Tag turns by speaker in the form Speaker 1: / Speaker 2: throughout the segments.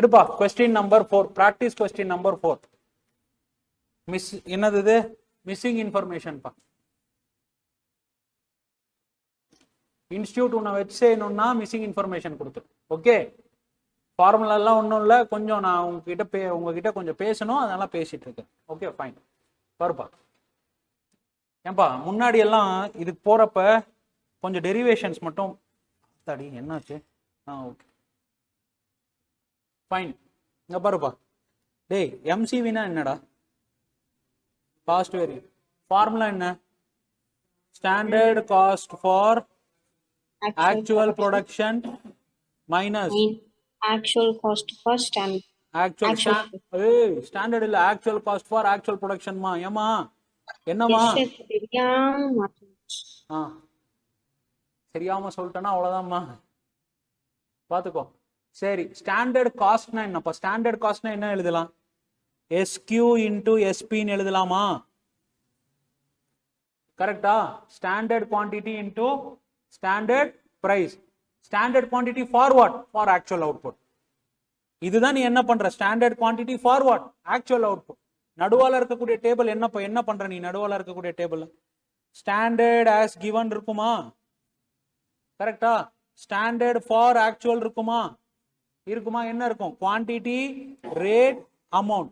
Speaker 1: எடுப்பா question number 4 practice question number 4 miss என்னது இது மிஸ்ஸிங் இன்ஃபர்மேஷன் பா இன்ஸ்டியூட் உன்னை வச்சு செய்யணும்னா மிஸ்ஸிங் இன்ஃபர்மேஷன் கொடுத்து ஓகே ஃபார்முலா எல்லாம் ஒன்றும் இல்லை கொஞ்சம் நான் உங்ககிட்ட கொஞ்சம் பேசணும் அதனால பேசிட்டு இருக்கேன் ஓகே ஃபைன் பாருப்பா ஏன்பா முன்னாடி எல்லாம் இதுக்கு போறப்ப கொஞ்சம் டெரிவேஷன்ஸ் மட்டும் தடி என்னாச்சு ஓகே ஃபைன் இங்க பாருப்பா டேய் எம்சிவினா என்னடா காஸ்ட் வேரி ஃபார்முலா என்ன standard cost for actual production minus
Speaker 2: actual cost for
Speaker 1: standard இல்ல actual cost for actual production மா ஏமா என்னமா தெரியாம சொல்லிட்டேன்னா அவ்வளவுதான்மா பாத்துக்கோ சரி ஸ்டாண்டர்ட் காஸ்ட்னா என்னப்பா ஸ்டாண்டர்ட் காஸ்ட்னா என்ன எழுதலாம் SQ into SP ன்னு எழுதலாமா கரெக்டா standard quantity into standard price standard quantity for what for actual output இதுதான் நீ என்ன பண்ற standard quantity for what actual output நடுவால இருக்கக்கூடிய டேபிள் என்ன பண்ற நீ நடுவால இருக்கக்கூடிய டேபிள் standard as given இருக்குமா கரெக்ட்டா standard for actual இருக்குமா என்ன இருக்கும் quantity rate amount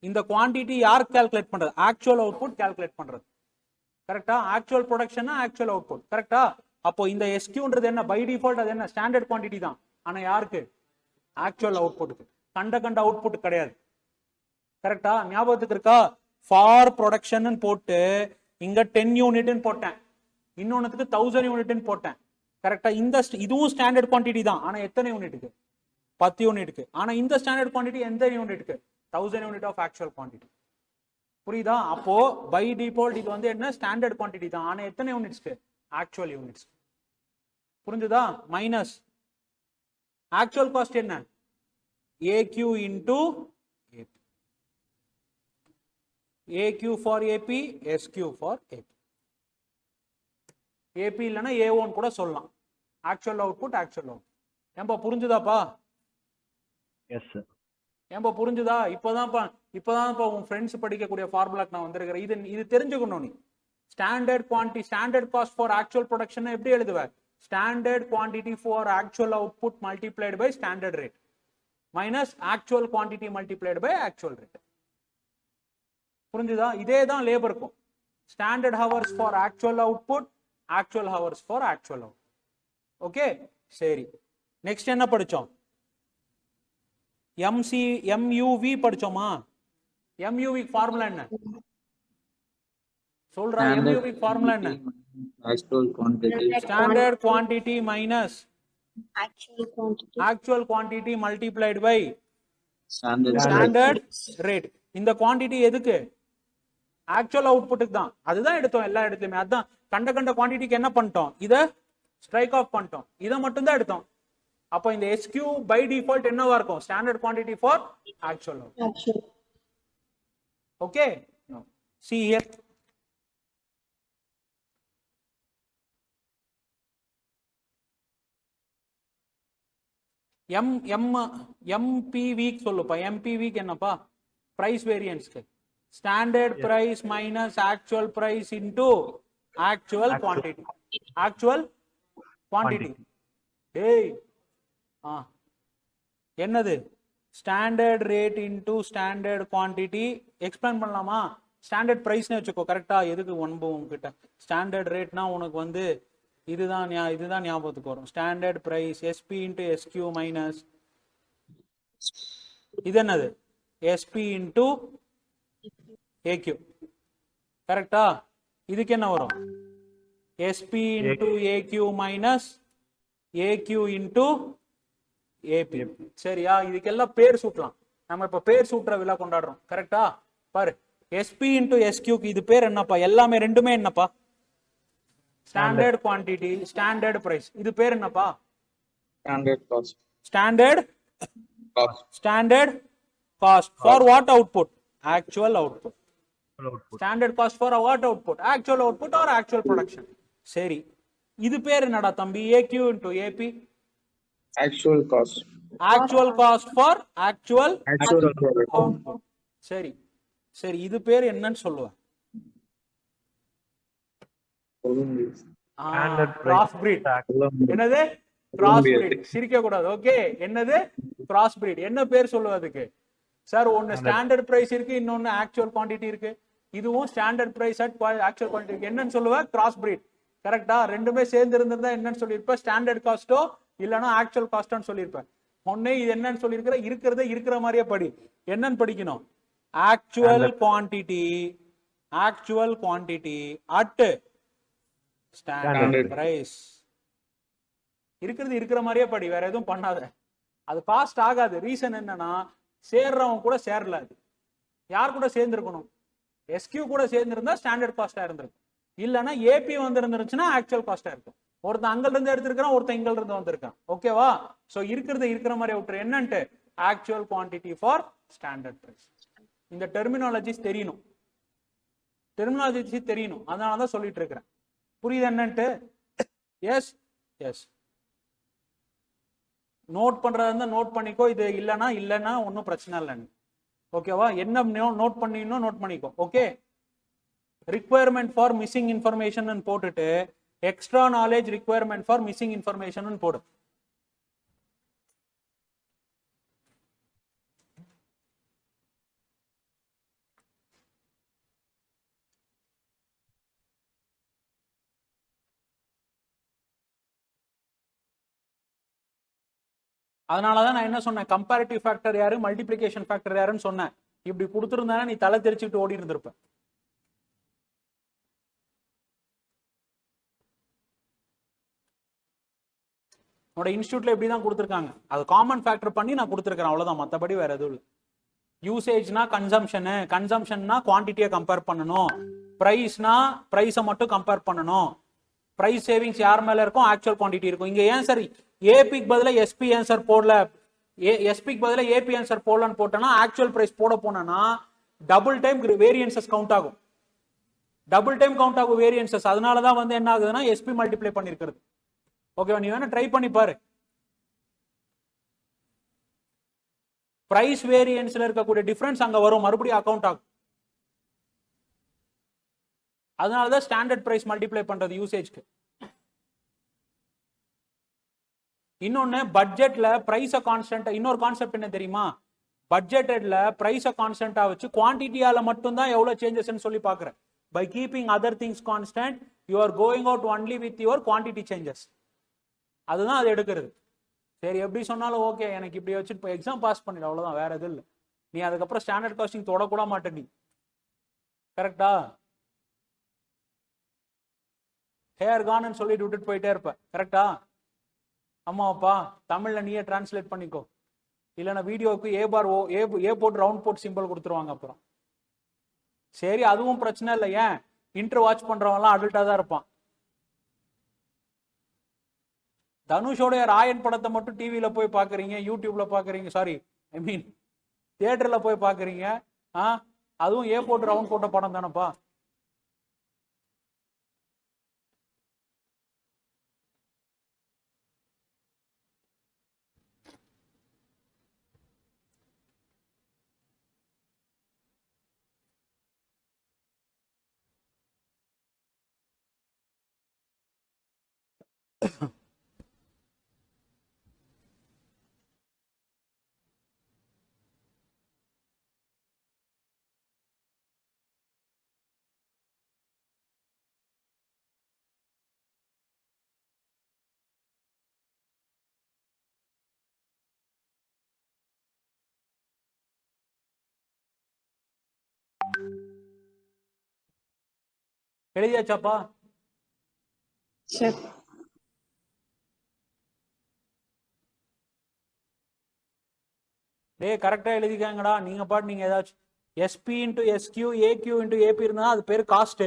Speaker 1: இந்த quantity யார் கால்குலேட் பண்றது actual output கால்குலேட் பண்றது கரெக்ட்டா actual production actual output கரெக்ட்டா அப்போ இந்த SQன்றது என்ன பை டிஃபால்ட் அது என்ன ஸ்டாண்டர்ட் குவாண்டிட்டி தான் ஆனா யாருக்கு ஆக்சுவல் அவுட்புட்டுக்கு கண்ட அவுட்புட் கிடையாது கரெக்டா ஞாபகத்துக்கு இருக்கா ஃபார் ப்ரொடக்ஷன் போட்டு இங்க 10 யூனிட்னு போட்டேன் இன்னொன்னுக்கு 1000 யூனிட்னு போட்டேன் கரெக்டா இந்த இதுவும் ஸ்டாண்டர்ட் குவாண்டிட்டி தான் ஆனா எத்தனை யூனிட்டுக்கு 10 யூனிட்டுக்கு ஆனா இந்த ஸ்டாண்டர்ட் குவாண்டிட்டி எந்த யூனிட்டுக்கு 1000 யூனிட் ஆஃப் ஆக்சுவல் குவாண்டிட்டி புரியுதா அப்போ பை டிஃபால்ட் இது வந்து என்ன ஸ்டாண்டர்ட் குவாண்டிட்டி தான் ஆனா எத்தனை யூனிட்ஸ்க்கு ஆக்சுவல் யூனிட்ஸ் புரிஞ்சுதா மைனஸ் ஆக்சுவல் காஸ்ட் என்ன AQ into AP AQ for AP SQ for AP AP இல்லனா A1 கூட சொல்லலாம் ஆக்சுவல் அவுட்புட் ஏம்பா புரிஞ்சுதாப்பா
Speaker 3: எஸ் சார்
Speaker 1: ஏம்பா புரிஞ்சுதா இப்போதான்ப்பா உன் ஃப்ரெண்ட்ஸ் படிக்கக்கூடிய ஃபார்முலாக்கு நான் வந்திருக்கிறேன் இது தெரிஞ்சுக்கணும் நீ standard quantity standard cost for actual production எப்படி எழுதுவேன் standard quantity for actual output multiplied by standard rate minus actual quantity multiplied by actual rate புரிஞ்சுதா இதே தான் லேபருக்கும் standard hours for actual output actual hours for actual output okay சரி next என்ன படிச்சோம் MUV படிச்சோமா MUV formula என்ன சொல்றா MUV formula என்ன standard quantity minus actual quantity multiplied by standard rate இந்த குவாண்டிட்டி எதுக்கு ஆக்சுவல் அவுட்புட்டுக்கு தான் அதுதான் எடுத்தோம் எல்லா இடத்துலயுமே அதான் கண்ட குவாண்டிட்டிக்கு என்ன பண்ணிட்டோம் இத ஸ்ட்ரைக் ஆஃப் பண்ணிட்டோம் இதை மட்டும் தான் எடுத்தோம் அப்போ இந்த SQ பை டிஃபால்ட் என்னவா இருக்கும் standard quantity for actual okay see here MPV சொல்லுப்பா MPV என்னப்பா பிரைஸ் வேரியன்ஸ்க்கு standard price minus actual price into actual quantity டேய் என்னது standard rate into standard quantity explain பண்ணலாமா ஸ்டாண்டர்ட் பிரைஸ்னு வச்சுக்கோ கரெக்டா எதுக்கு உங்ககிட்ட ஸ்டாண்டர்ட் ரேட்னா உனக்கு வந்து இதுதான் ஞாபகத்துக்கு வரும் standard price SP into SQ minus இது என்னது SP இன்டு AQ கரெக்டா இதுக்கு என்ன வரும் SP into AQ minus AQ into AP சரியா இதுக்கெல்லாம் பேர் சூட்டலாம் நம்ம இப்ப பேர் சூட்டுற விழா கொண்டாடுறோம் கரெக்டா பாரு SP இன்டு SQ இது பேர் என்னப்பா எல்லாமே ரெண்டுமே என்னப்பா ஸ்டாண்டர்ட் குவாண்டிட்டி ஸ்டாண்டர்ட் பிரைஸ் இது பேர் என்னப்பா standard cost for what output actual output standard cost for what output actual output or actual production சரி இது பேர் என்னடா தம்பி AQ into AP
Speaker 4: Actual cost.
Speaker 1: Actual cost for actual
Speaker 4: Actual product.
Speaker 1: Output. சரி சரி, இது பேர் என்னன்னு சொல்லுவேன்?
Speaker 3: Standard price.
Speaker 1: Cross breed. என்னது? Cross breed. சிரிக்க கூடாது. ஓகே, என்னது? Cross breed. என்ன பேர் சொல்லுவதுக்கு? சார் ஒன்னு ஸ்டாண்டர்ட் பிரைஸ் இருக்கு, இன்னொன்னு ஆக்சுவல் குவாண்டிட்டி இருக்கு. இதுவும் standard price at actual quantity இருக்கு. என்னன்னு சொல்லுவ? Cross breed. கரெக்டா? ரெண்டுமே சேர்ந்து இருந்திருந்தா என்னன்னு சொல்லியிருப்ப? ஸ்டாண்டர்ட் காஸ்டோ இல்லனா ஆக்சுவல் காஸ்டோன்னு சொல்லியிருப்பேன். ஒன்னே இது என்னன்னு சொல்லியிருக்கிற, இருக்கிறத இருக்கிற மாதிரியே படி. என்னன்னு படிக்கணும்? Actual quantity, actual quantity at standard price. இருக்கிறது இருக்கிற மாதிரியே படி, வேற எதுவும் பண்ணாத. அது காஸ்ட் ஆகாது. ரீசன் என்னன்னா, சேர்றவன் கூட சேரல. அது யார் கூட சேர்ந்துருக்கணும்? எஸ்கியூ கூட சேர்ந்திருந்தா ஸ்டாண்டர்ட் காஸ்டா இருந்திருக்கும். இல்லைன்னா ஏபி வந்திருந்துச்சுன்னா ஆக்சுவல் காஸ்டா இருக்கும். ஒருத்தன் அங்க இருந்து எடுத்திருக்கான், ஒருத்தன் இங்க இருந்து வந்திருக்கான். ஓகேவா? சோ இருக்கிறது இருக்கிற மாதிரி விட்டுரு. என்னன்ட்டு? Actual quantity for standard price. இந்த டெர்மினாலஜிஸ் தெரியணும், டெர்மினாலஜிஸ் தெரியணும். அதனாலதான் சொல்லிட்டு இருக்கிறேன். புரியுது என்னன்ட்டு? S S. நோட் பண்றதா இருந்தா நோட் பண்ணிக்கோ. இது இல்லைன்னா ஒன்றும் பிரச்சனை இல்லை. ஓகேவா? என்ன நோட் பண்ணினோ நோட் பண்ணிக்கோ. Okay. Requirement for missing information போட்டுட்டு extra knowledge requirement for missing information போடு. அதனாலதான் நான் என்ன சொன்னேன்? கம்பேரிட்டிவ் ஃபேக்டர் யாரு, மல்டிப்ளிகேஷன் ஃபேக்டர் யாருன்னு சொன்னேன். இப்படி கொடுத்துருந்தானே நீ தலை தெரிச்சுட்டு ஓடி இருந்திருப்ப. உன்னோட இன்ஸ்டியூட்ல இப்படிதான் கொடுத்துருக்காங்க. அது காமன் ஃபேக்டர் பண்ணி நான் கொடுத்துருக்கேன், அவ்வளவுதான். மற்றபடி வேற எதுவும் இல்லை. யூசேஜ்னா கன்சம்ஷனு, கன்சம்ஷன்னா குவான்டிட்டியை கம்பேர் பண்ணணும். பிரைஸ்னா பிரைஸை மட்டும் கம்பேர் பண்ணணும். பிரைஸ் சேவிங்ஸ் யார் மேல இருக்கும்? ஆக்சுவல் குவான்டிட்டி இருக்கும். இங்க ஏன் சார் ஏபிக்கு பதிலா எஸ்பி ஆன்சர் போடல, எஸ்பிக்கு பதிலா ஏபி ஆன்சர் போடலன்னு போட்டோம்னா, ஆக்சுவல் பிரைஸ் போட போனா டபுள் டைம் வேரியன்சஸ் கவுண்ட் ஆகும். டபுள் டைம் கவுண்ட் ஆகும் வேரியன்சஸ். அதனாலதான் வந்து என்ன ஆகுதுன்னா எஸ்பி மல்டிப்ளை பண்ணிருக்கிறது. ஓகேவா? நீ வேணா ட்ரை பண்ணி பாரு. பிரைஸ் வேரியன்ஸ்ல இருக்கக்கூடிய டிஃபரன்ஸ் அங்க வரும், மறுபடியும் அக்கவுண்ட் ஆகும். அதனாலதான் ஸ்டாண்டர்ட் பிரைஸ் மல்டிப்ளை பண்றது யூசேஜ்க்கு. இன்னொன்னு, பட்ஜெட்ல பிரைஸ கான்ஸ்டன்ட். இன்னொரு கான்செப்ட் என்ன தெரியுமா? பட்ஜெட்டட்ல பிரைஸ கான்ஸ்டன்டா வச்சு குவான்டிட்டியால மட்டும் தான் எவ்வளவு சேஞ்சஸ் சொல்லி பாக்குறேன். By keeping other things constant, you are going out only with your quantity changes. அதுதான் அது எடுக்கிறது. சரி, எப்படி சொன்னாலும் ஓகே, எனக்கு இப்படி வச்சுட்டு இப்போ எக்ஸாம் பாஸ் பண்ணிடு, அவ்வளவுதான். வேற எதுவும் இல்லை. நீ அதுக்கப்புறம் ஸ்டாண்டர்ட் காஸ்டிங் தொடக்கூட மாட்டேன் நீ. கரெக்டா? ஹேர் கான்னு சொல்லிட்டு விட்டுட்டு போயிட்டே இருப்ப. கரெக்டா? அம்மாப்பா தமிழ்ல நீயே டிரான்ஸ்லேட் பண்ணிக்கோ. இல்லைன்னா வீடியோவுக்கு ஏ பார் ஓ ஏ போட்டு ரவுண்ட் போட்டு சிம்பிள் கொடுத்துருவாங்க அப்புறம். சரி, அதுவும் பிரச்சனை இல்லை. ஏன்? இன்டர் வாட்ச் பண்றவங்கலாம் அடல்ட்டா தான் இருப்பான். தனுஷோடைய ராயன் படத்தை மட்டும் டிவியில போய் பாக்குறீங்க, யூடியூப்ல பாக்குறீங்க, சாரி ஐ மீன் தியேட்டர்ல போய் பாக்குறீங்க. அதுவும் ஏ போட்டு ரவுண்ட் போட்ட படம் தானப்பா. எழுதியாச்சாப்பா?
Speaker 2: சரி.
Speaker 1: டேய் கரெக்டா எழுதிக்காங்கடா. நீங்க பாட்டு நீங்க ஏதாச்சும் SP into SQ AQ into AP இருந்தா அது பேர் காஸ்ட்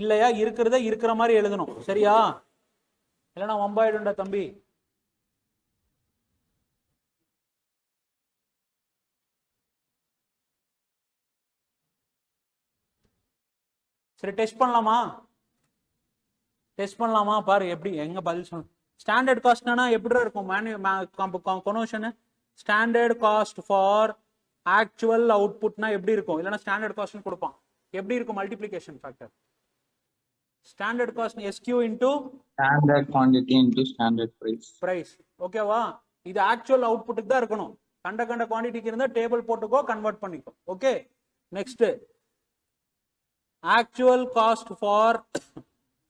Speaker 1: இல்லையா? இருக்கிறத இருக்கிற மாதிரி எழுதணும். சரியா? இல்லைன்னா வம்பாயிடும்டா தம்பி. சரி, டெஸ்ட் பண்ணலாமா? டெஸ்ட் பண்ணலாமா? பாரு எப்படி எங்க பதில் சொல்லணும். ஸ்டாண்டர்ட் காஸ்ட்னா எப்படி இருக்கும் கொனோஷன்? ஸ்டாண்டர்ட் காஸ்ட் ஃபார் ஆக்சுவல் அவுட்புட்னா எப்படி இருக்கும்? இல்லைன்னா ஸ்டாண்டர்ட் காஸ்ட்னு கொடுப்பான். எப்படி இருக்கும் multiplication factor? Standard cost SQ into
Speaker 4: Standard quantity into standard price.
Speaker 1: Price. ஓகேவா? இது ஆக்சுவல் அவுட்புட்டுக்கு தான் இருக்கணும். கண்ட குவான்டிட்டிக்கு இருந்தா டேபிள் போட்டுக்கோ, கன்வெர்ட் பண்ணிக்கோ. Okay, next actual cost for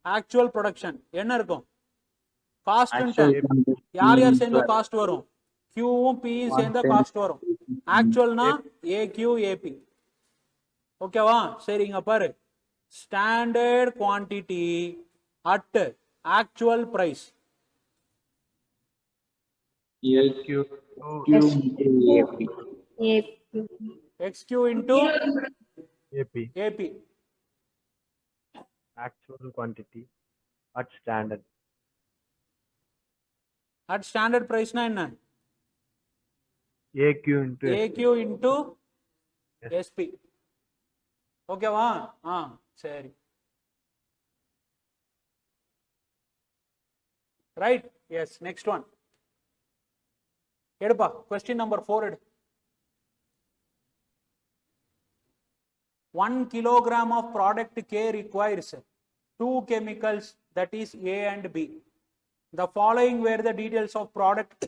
Speaker 1: actual production என்ன இருக்கும்? காஸ்ட் யார் யார் சேர்ந்த காஸ்ட் வரும்? கியூவும் பியும் சேர்ந்த காஸ்ட் வரும். ஆக்சுவல்னா AQ AP. ஓகேவா? சரிங்க பாரு, standard quantity at actual price
Speaker 3: SQ
Speaker 1: XQ into
Speaker 3: AP
Speaker 1: AP.
Speaker 3: actual quantity at standard.
Speaker 1: At standard பிரைஸ்னா என்ன?
Speaker 3: AQ into
Speaker 1: AQ into SP. ஓகேவா? சரி, ரைட். எஸ், நெக்ஸ்ட் ஒன் எடுப்பா. கொஸ்டின் நம்பர் 4 எடு. 1 kilogram of product K requires 2 chemicals, that is A and B. The following were the details of product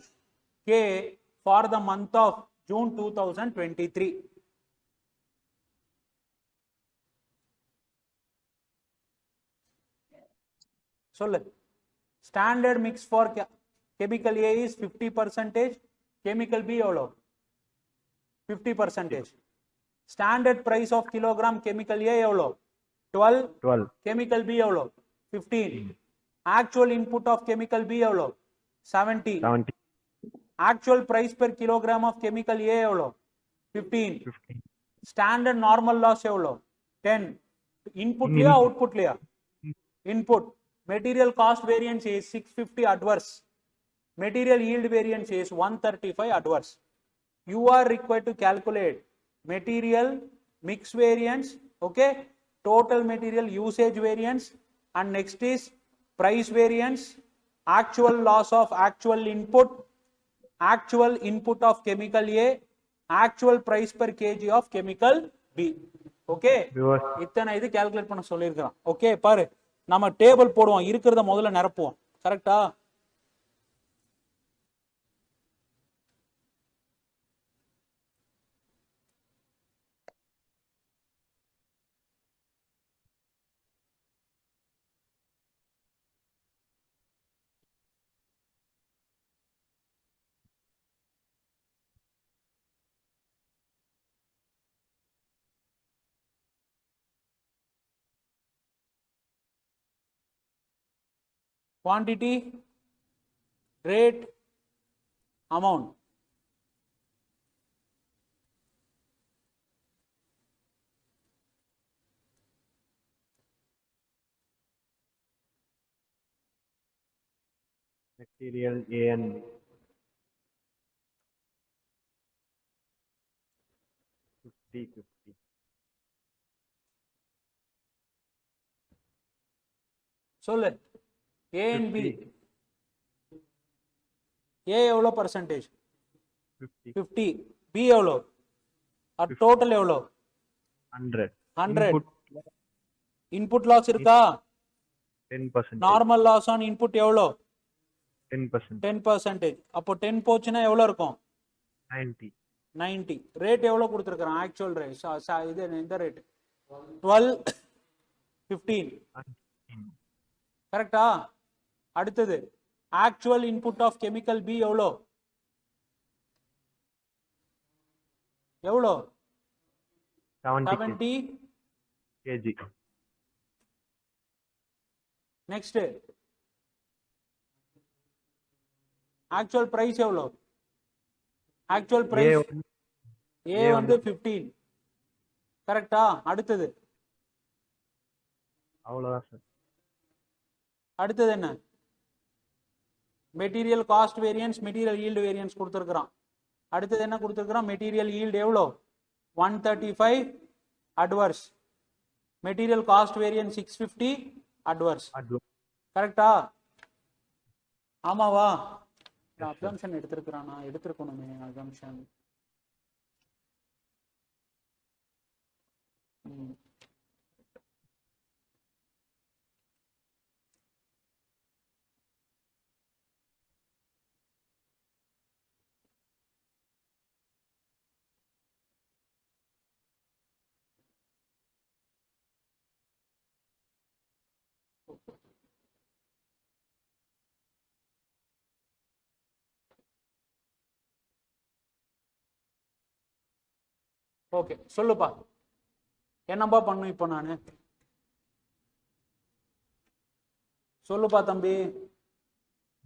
Speaker 1: K for the month of June 2023. சொல்லு. Standard mix for chemical A is 50%, chemical B எவ்வளோ? 50%. Standard price of kilogram chemical A எவ்வளோ? 12. Chemical B எவ்வளோ? 15. Actual input of chemical B எவ்வளோ? 70. Actual price per kilogram of chemical A எவ்வளோ? 15. Standard normal loss எவ்வளோ? 10. இன்புட்லயா அவுட்புட்லயா? Input. Material cost variance is 650 adverse. Material yield variance is 135 adverse. You are required to calculate material mix variance, okay, total material usage variance, and next is price variance, actual loss of actual input of chemical A, actual price per kg of chemical B. Okay, இத்தனை இது calculate பண்ண சொல்லியிருக்கிறான். Okay பாரு, நம்ம table போடுவோம், இருக்கிறத முதல்ல நிரப்புவோம். கரெக்டா? quantity, rate, amount.
Speaker 3: Material A and B. 50.
Speaker 1: சொல்லு. A and B. A எவ்வளோ பர்சன்டேஜ்? 50. B எவ்வளோ? டோட்டல் எவ்வளோ? 100. இன்புட் லாஸ் இருக்கா?
Speaker 3: 10%.
Speaker 1: நார்மல் லாஸ் ஆன் இன்புட் எவ்வளோ?
Speaker 3: 10%.
Speaker 1: அப்போ 10 போச்சுன்னா எவ்வளோ இருக்கும்?
Speaker 3: 90.
Speaker 1: ரேட் எவ்வளோ கொடுத்துருக்குறான்? ஆக்சுவல் ரேட் இது இந்த ரேட் 12, 15. கரெக்டா? அடுத்தது actual input of chemical B எவ்வளோ? 70
Speaker 3: kg.
Speaker 1: நெக்ஸ்ட் ஆக்சுவல் பிரைஸ் எவ்வளோ? ஆக்சுவல் பிரைஸ் A வந்து 15. கரெக்டா? அடுத்தது
Speaker 3: அவ்வளவுதான் சார்.
Speaker 1: அடுத்தது என்ன? Material cost variance, material yield variance கொடுத்துருக்குறான். அடுத்தது என்ன கொடுத்துருக்குறான்? மெட்டீரியல் ஈல்டு எவ்வளோ? 135 adverse. Material cost variance 650 adverse. கரெக்டா? ஆமாவா?
Speaker 3: Yes, sir.
Speaker 1: அசம்ஷன் எடுத்திருக்கிறானா? எடுத்திருக்கணுமே அசம்ஷன். ஓகே, சொல்லுப்பா. என்னப்பா பண்ணும் இப்போ நானு? சொல்லுப்பா தம்பி.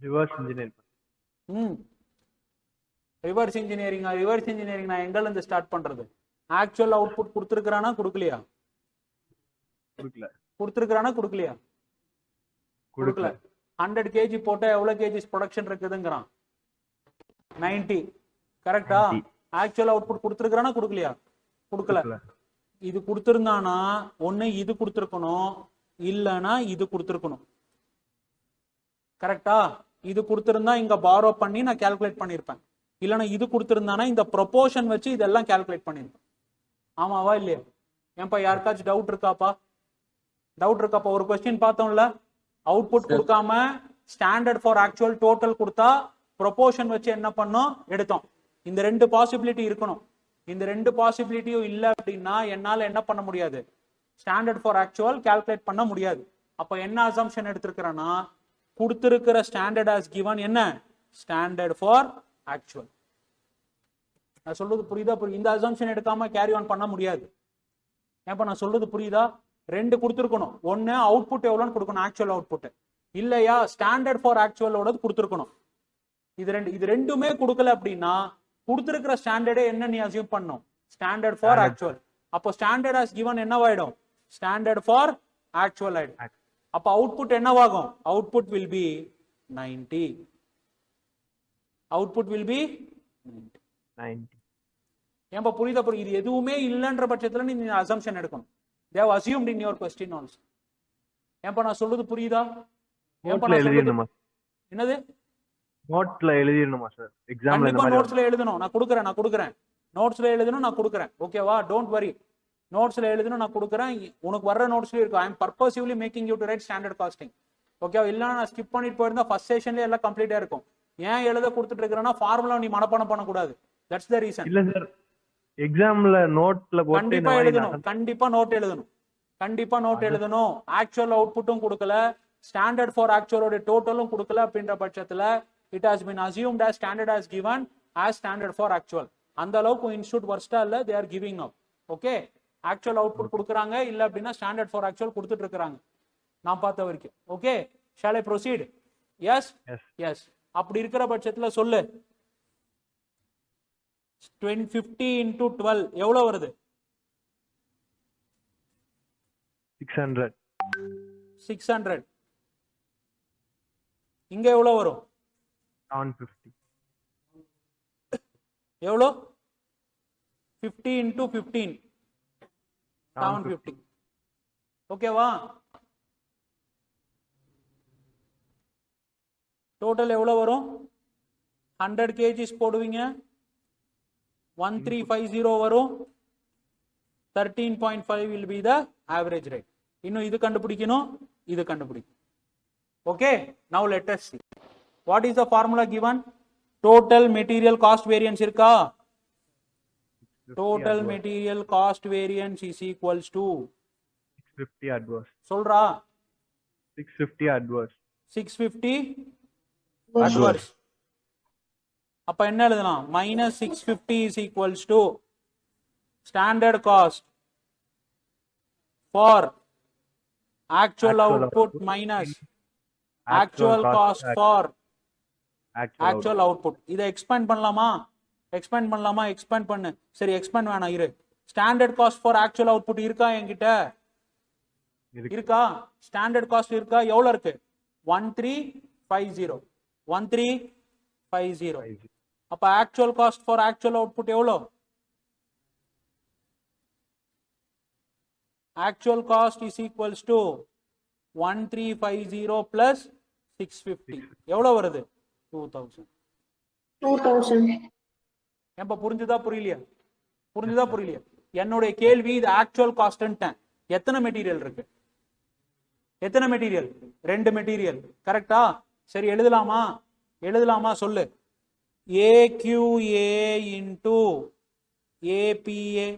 Speaker 3: Reverse engineer.
Speaker 1: ரிவர்ஸ் இன்ஜினியரிங்கா? ரிவர்ஸ் இன்ஜினியரிங் நான் எங்கல இருந்து ஸ்டார்ட் பண்றது? ஆக்சுவல் அவுட்புட் கொடுத்துருக்கானா கொடுக்கலையா?
Speaker 3: கொடுக்கல.
Speaker 1: கொடுத்துருக்கானா கொடுக்கலையா? கொடுக்கல. 100 kg போட்டா எவ்வளவு கேஜிஸ் ப்ரொடக்ஷன் இருக்குதுங்கிறான்? 90. கரெக்டா? ஆக்சுவல் அவுட்புட் கொடுத்துருக்கானா கொடுக்கலையா? கொடுக்கல. இது கொடுத்திருந்தானா ஒண்ணு இது கொடுத்துருக்கணும், இல்லனா இது கொடுத்துருக்கணும். கரெக்டா? இது கொடுத்திருந்தா இங்க பாரோ பண்ணி நான் கால்குலேட் பண்ணிருப்பேன். இல்லனா இது கொடுத்திருந்தானா இந்த ப்ரொபோர்ஷன் வச்சு இதெல்லாம் கால்குலேட் பண்ணிருப்பேன். ஆமாவா இல்லையா? ஏன்பா யாருக்காச்சும் டவுட் இருக்காப்பா? டவுட் இருக்காப்பா? ஒரு கொஸ்டின் பார்த்தோம்ல, அவுட்புட் கொடுக்காம ஸ்டாண்டர்ட் ஃபார் ஆக்சுவல் டோட்டல் கொடுத்தா ப்ரொபோர்ஷன் வச்சு என்ன பண்ணோம் எடுத்தோம். இந்த ரெண்டு பாசிபிலிட்டி இருக்கணும். இந்த ரெண்டு பாசிபிலிட்டியும் இல்ல அப்படின்னா என்னால என்ன பண்ண முடியாது? ஸ்டாண்டர்ட் ஃபார் ஆக்சுவல் கால்குலேட் பண்ண முடியாது. அப்ப என்ன அசம்ஷன் எடுத்திருக்கிறேன்னா, கொடுத்திருக்கிற ஸ்டாண்டர்ட் ஆஸ் கிவன் என்ன? Standard for actual. நான் சொல்றது புரியுதா? இந்த அசம்ஷன் எடுக்காம கேரி ஆன் பண்ண முடியாது. ஏப்ப நான் சொல்றது புரியுதா? ரெண்டு கொடுத்துருக்கணும். ஒன்னு அவுட்புட் எவ்வளோன்னு கொடுக்கணும், ஆக்சுவல் அவுட்புட். இல்லையா ஸ்டாண்டர்ட் ஃபார் ஆக்சுவலோட கொடுத்துருக்கணும். இது ரெண்டுமே கொடுக்கல அப்படின்னா கொடுத்திருக்கிற ஸ்டாண்டர்டே என்ன நீ அசியூம் பண்ணும்? Standard for actual. அப்போ ஸ்டாண்டர்ட் ஆஸ் கிவன் என்னவாயிடும்? ஸ்டாண்டர்ட் ஃபார் ஆக்சுவல் ஆயிடும். அப்ப அவுட்புட் என்னவாகும்? Output will be 90. Output will be 90. ஏன்பா புரியுதா? இது எதுவுமே இல்லைன்ற பட்சத்துல நீ அசம்ஷன் எடுக்கணும். they have assumed in your question also. ஏன்பா நான் சொல்றது புரியுதா? ஏன்பா நான் சொல்றது என்னது?
Speaker 3: நோட்ஸ்ல எழுதிரணுமா சார்? எக்ஸாம்ல
Speaker 1: கண்டிப்பா நோட்ஸ்ல எழுதணும். நான் கொடுக்குறேன். நோட்ஸ்ல எழுதணும், நான் கொடுக்குறேன். ஓகேவா? Don't worry. நோட்ஸ்ல எழுதணும், நான் கொடுக்குறேன். உனக்கு வர்ற நோட்ஸ்ல இருக்கும். I am purposively making you to write standard costing. ஓகேவா? இல்ல நான் ஸ்கிப் பண்ணிட்டு போயிருந்தா ஃபர்ஸ்ட் செஷன்ல எல்லாம் கம்ப்ளீட்டா இருக்கும். ஏன் எழுத கொடுத்துட்டு இருக்கறேன்னா ஃபார்முலா நீ மனப்பாடம் பண்ண கூடாது. That's the reason.
Speaker 3: இல்ல சார், எக்ஸாம்ல நோட்ல போட்டு
Speaker 1: கண்டிப்பா எழுதணும். கண்டிப்பா நோட் எழுதணும். ஆக்சுவல் அவுட்புட்டும் கொடுக்கல, ஸ்டாண்டர்ட் ஃபார் ஆக்சுவலோட டோட்டலும் கொடுக்கல அப்படின்ற பட்சத்துல it has been assumed as standard as given as standard for actual. அந்த அளவுக்கு இன்ஸ்டிடியூட் வர்ஸ்டா இல்ல, they are giving now. Okay, actual output கொடுக்குறாங்க, இல்ல அப்படின்னா ஸ்டாண்டர்ட் ஃபார் ஆக்சுவல் கொடுத்துட்டு இருக்காங்க நான் பார்த்த வரைக்கும். Okay, shall I proceed? yes. அப்படி இருக்கிற பட்சத்துல சொல்லு, 50 into 12 எவ்வளவு வருது? 600. இங்க எவ்வளவு வரும்?
Speaker 3: 750.
Speaker 1: எவ்வளோ? 50 into 15 750. ஓகேவா? டோட்டல் எவ்வளவு வரும்? 100 kgs போடுவீங்க, 1350 வரும். 13.5 will be the average rate. இன்னும் இது கண்டுபிடிக்கணும், இது கண்டுபிடிக்கணும். Okay, now let us see. What is the formula given? Total material cost variance இருக்கா? Total material cost variance is equals to
Speaker 3: 650 adverse.
Speaker 1: சொல்றா?
Speaker 3: 650 adverse.
Speaker 1: 650 adverse. அப்ப என்ன எழுதலாம்? minus 650 is equals to standard cost for actual output minus actual cost for actual output. இதை expand பண்ணலாமா? Expand பண்ணு. சரி, expand வேணாம், இரு. Standard cost for actual output இருக்கா என்கிட்ட? இருக்கா? ஸ்டாண்டர்ட் காஸ்ட் இருக்கா? எவ்வளவு இருக்கு? 1350. அப்ப actual cost for actual output எவ்வளோ? Actual cost is equals to 1350 plus 650. எவ்வளவு வருது? 2000.
Speaker 2: 2000.
Speaker 1: ஏன்பா புரிஞ்சுதா புரியலையா? புரிஞ்சுதா புரியலையா? என்னுடைய கேள்வி இது ஆக்சுவல் காஸ்ட்ன்ட்டேன். எத்தனை மெட்டீரியல் இருக்கு? எத்தனை மெட்டீரியல்? 2 மெட்டீரியல். கரெக்டா? சரி எழுதலாமா? எழுதலாமா சொல்லு. AQA இன்டு APA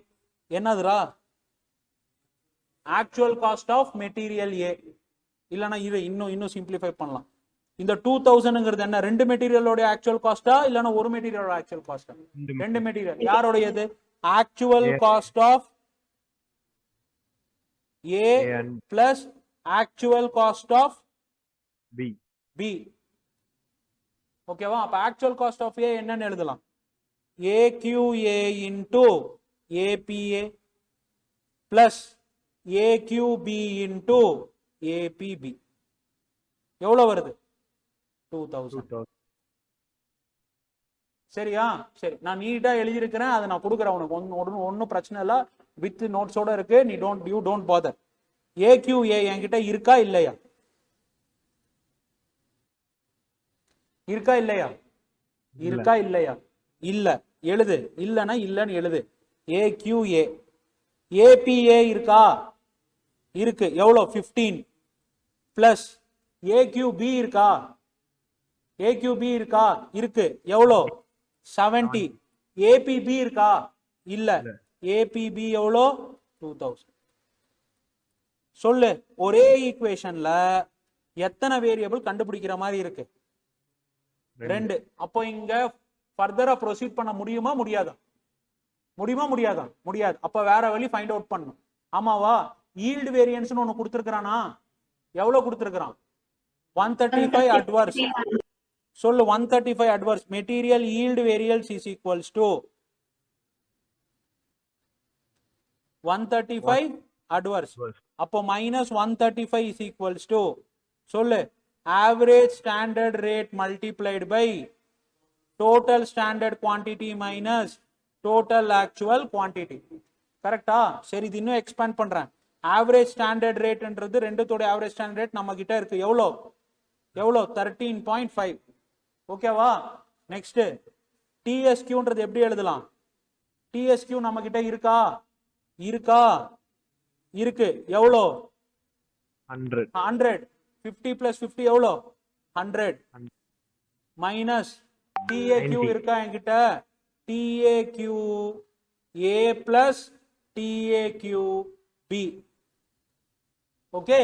Speaker 1: என்னதுரா? Actual cost of material A. இல்லைன்னா இதை இன்னும் சிம்பிளிஃபை பண்ணலாம். இந்த 2000ங்கிறது என்ன? 2 மெட்டீரியலோட ஆக்சுவல் காஸ்டா இல்லைன்னா ஒரு மெட்டீரியலோட ஆக்சுவல் காஸ்டா? 2 மெட்டீரியல். யாரோடையது? Actual cost of A plus actual cost of
Speaker 3: B.
Speaker 1: B. ஓகேவா? அப்ப ஆக்சுவல் காஸ்ட் ஆஃப் ஏ என்னன்னு எழுதலாம்? AQA into APA plus AQB into APB. எவ்வளவு வருது? 2000. சரியா? சரி, நான் நீட்டா எழுதியிருக்கிறேன், அதை நான் கொடுக்குறேன் உனக்கு. ஒன்றும் பிரச்சனை இல்லை, வித் நோட்ஸோட இருக்கு. நீ டோன்ட் பாதர். AQA என்கிட்ட இருக்கா இல்லையா? இருக்கா இல்லையா? இருக்கா இல்லையா? இல்ல. எழுது. இல்லைன்னா இல்லைன்னு எழுது. AQA. APA இருக்கா? இருக்கு. எவ்வளோ? 15 பிளஸ் AQB இருக்கா? AQB இருக்கா? இருக்கு. எவ்வளோ? 70. APB இருக்கா? இல்ல. APB எவ்வளோ? 2000. சொல்லு. ஒரே ஈக்குவேஷன்ல எத்தனை வேரியபிள் கண்டுபிடிக்கிற மாதிரி இருக்கு? 2. அப்போ இங்க ஃபர்தரா ப்ரொசீட் பண்ண முடியுமா முடியாதா? முடியுமா முடியாதா? முடியாது. அப்ப வேற வழி ஃபைண்ட் அவுட் பண்ணணும். ஆமாவா? ஈல்டு வேரியன்ஸ்னு ஒன்னு கொடுத்திருக்கானா? எவ்வளவு கொடுத்திருக்கான்? 135 அட்வர்ஸ். சொல்லு. 135 adverse. Material yield variance is equals to 135 adverse. அப்போ -135 இஸ் ஈக்குவல்ஸ் டு சொல்லு average standard rate multiplied by total standard quantity minus total actual quantity. கரெக்டா? சரி, இது இன்னும் எக்ஸ்பேண்ட் பண்றேன். ஆவரேஜ் ஸ்டாண்டர்ட் ரேட்ன்றது ரெண்டுத்தோட ஆவரேஜ் ஸ்டாண்டர்ட் ரேட் நம்ம கிட்ட இருக்கு. எவ்வளோ? 13.5. ஓகேவா? நெக்ஸ்ட் TSQன்றது எப்படி எழுதலாம்? TSQ நம்ம கிட்ட இருக்கா? இருக்கா? இருக்கு. எவ்வளோ? 100. 50 plus 50 எவ்வளோ? 100 மைனஸ் TAQ இருக்கா என்கிட்ட? TAQA plus TAQB. ஓகே,